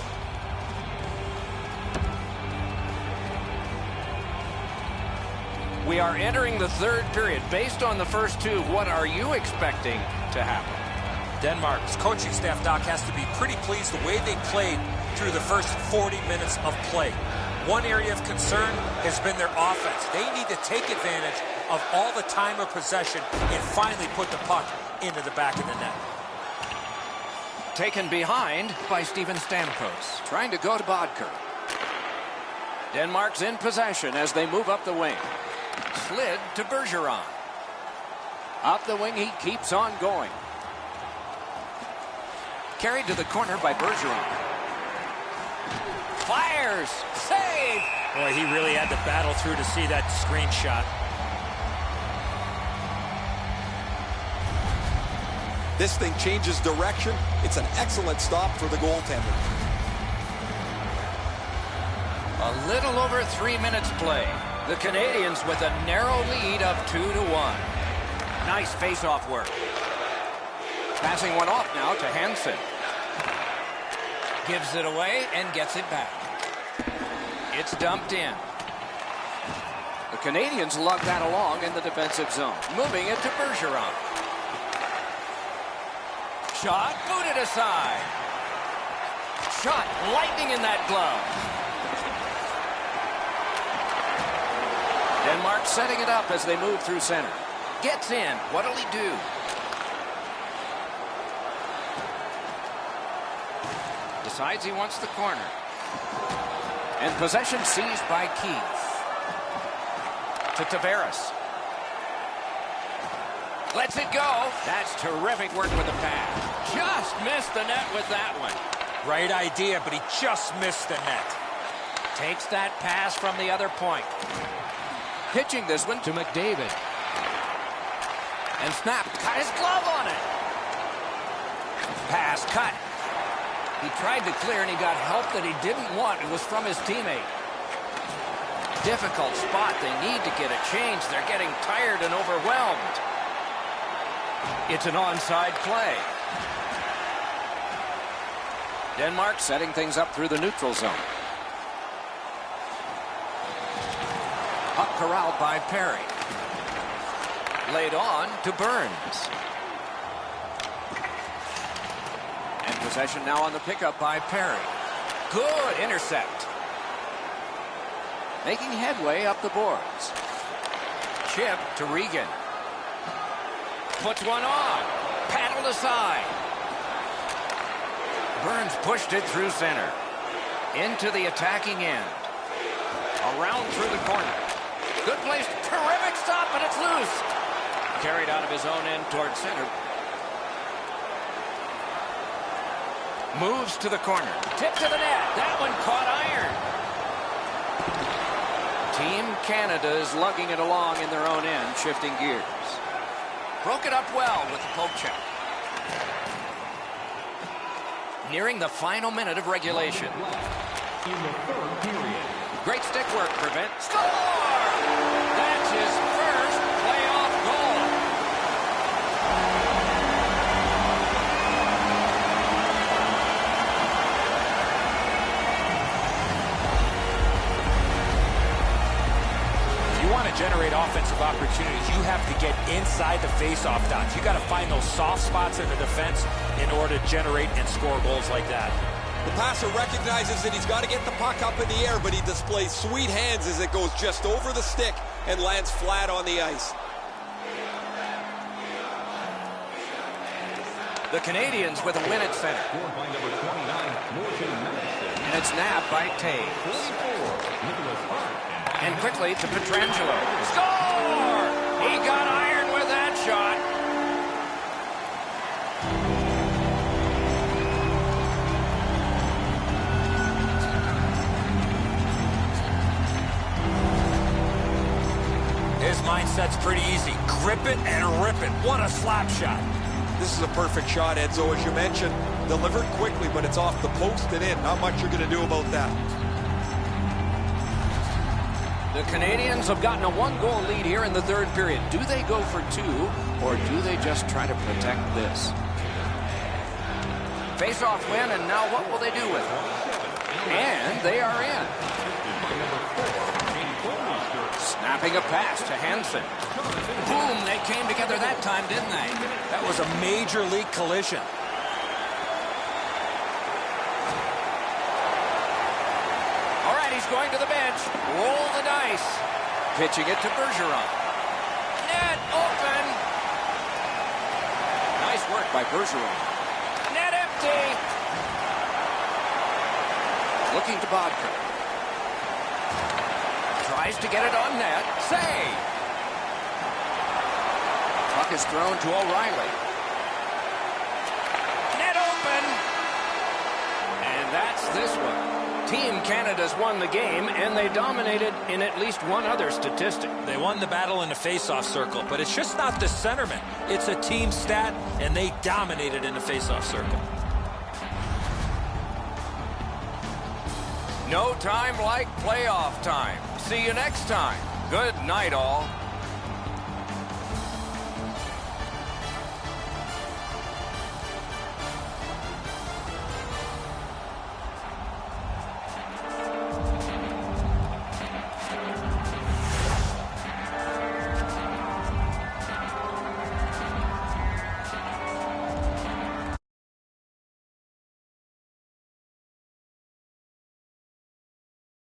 We are entering the 3rd period. Based on the first 2, what are you expecting to happen? Denmark's coaching staff, Doc, has to be pretty pleased the way they played through the first 40 minutes of play. One area of concern has been their offense. They need to take advantage of all the time of possession and finally put the puck into the back of the net. Taken behind by Steven Stamkos, trying to go to Bodker. Denmark's in possession as they move up the wing. Slid to Bergeron. Up the wing, he keeps on going. Carried to the corner by Bergeron. Fires! Save! Boy, he really had to battle through to see that screenshot. This thing changes direction. It's an excellent stop for the goaltender. A little over 3 minutes play. The Canadians with a narrow lead of 2-1. Nice face-off work. Passing one off now to Hansen. Gives it away and gets it back. It's dumped in. The Canadians lug that along in the defensive zone. Moving it to Bergeron. Shot, booted aside. Shot, lightning in that glove. Denmark setting it up as they move through center. Gets in. What'll he do? Decides he wants the corner. And possession seized by Keith. To Tavares. Lets it go. That's terrific work with the pass. Just missed the net with that one. Right idea, but he just missed the net. Takes that pass from the other point. Pitching this one to McDavid. And Snap got his glove on it. Pass cut. He tried to clear and he got help that he didn't want. It was from his teammate. Difficult spot. They need to get a change. They're getting tired and overwhelmed. It's an onside play. Denmark setting things up through the neutral zone. Puck corralled by Perry. Laid on to Burns. And possession now on the pickup by Perry. Good intercept. Making headway up the boards. Chip to Regan. Puts one on. Paddled aside. Burns pushed it through center. Into the attacking end. Around through the corner. Good place. Terrific stop, but it's loose. Carried out of his own end toward center. Moves to the corner. Tip to the net. That one caught iron. Team Canada is lugging it along in their own end, shifting gears. Broke it up well with the poke check. Nearing the final minute of regulation. In the 3rd period. Great stick work, Prevent. Score! That's his first playoff goal. generate offensive opportunities, you have to get inside the face-off dots. You got to find those soft spots in the defense in order to generate and score goals like that. The passer recognizes that he's got to get the puck up in the air, but he displays sweet hands as it goes just over the stick and lands flat on the ice. The Canadians with a win at center. And it's nabbed by Taves. And quickly to Pietrangelo. Score! He got iron with that shot. His mindset's pretty easy. Grip it and rip it. What a slap shot. This is a perfect shot, Edzo, as you mentioned. Delivered quickly, but it's off the post and in. Not much you're going to do about that. The Canadians have gotten a one-goal lead here in the third period. Do they go for two, or do they just try to protect this? Face-off win, and now what will they do with it? And they are in. Snapping a pass to Hansen. Boom, they came together that time, didn't they? That was a major league collision. All right, he's going to the bench. Roll the dice. Pitching it to Bergeron. Net open. Nice work by Bergeron. Net empty. Looking to Bodker. Tries to get it on net. Save. Puck is thrown to O'Reilly. Net open. And that's this one. Team Canada's won the game, and they dominated in at least one other statistic. They won the battle in the face-off circle, but it's just not the centerman. It's a team stat, and they dominated in the face-off circle. No time like playoff time. See you next time. Good night, all.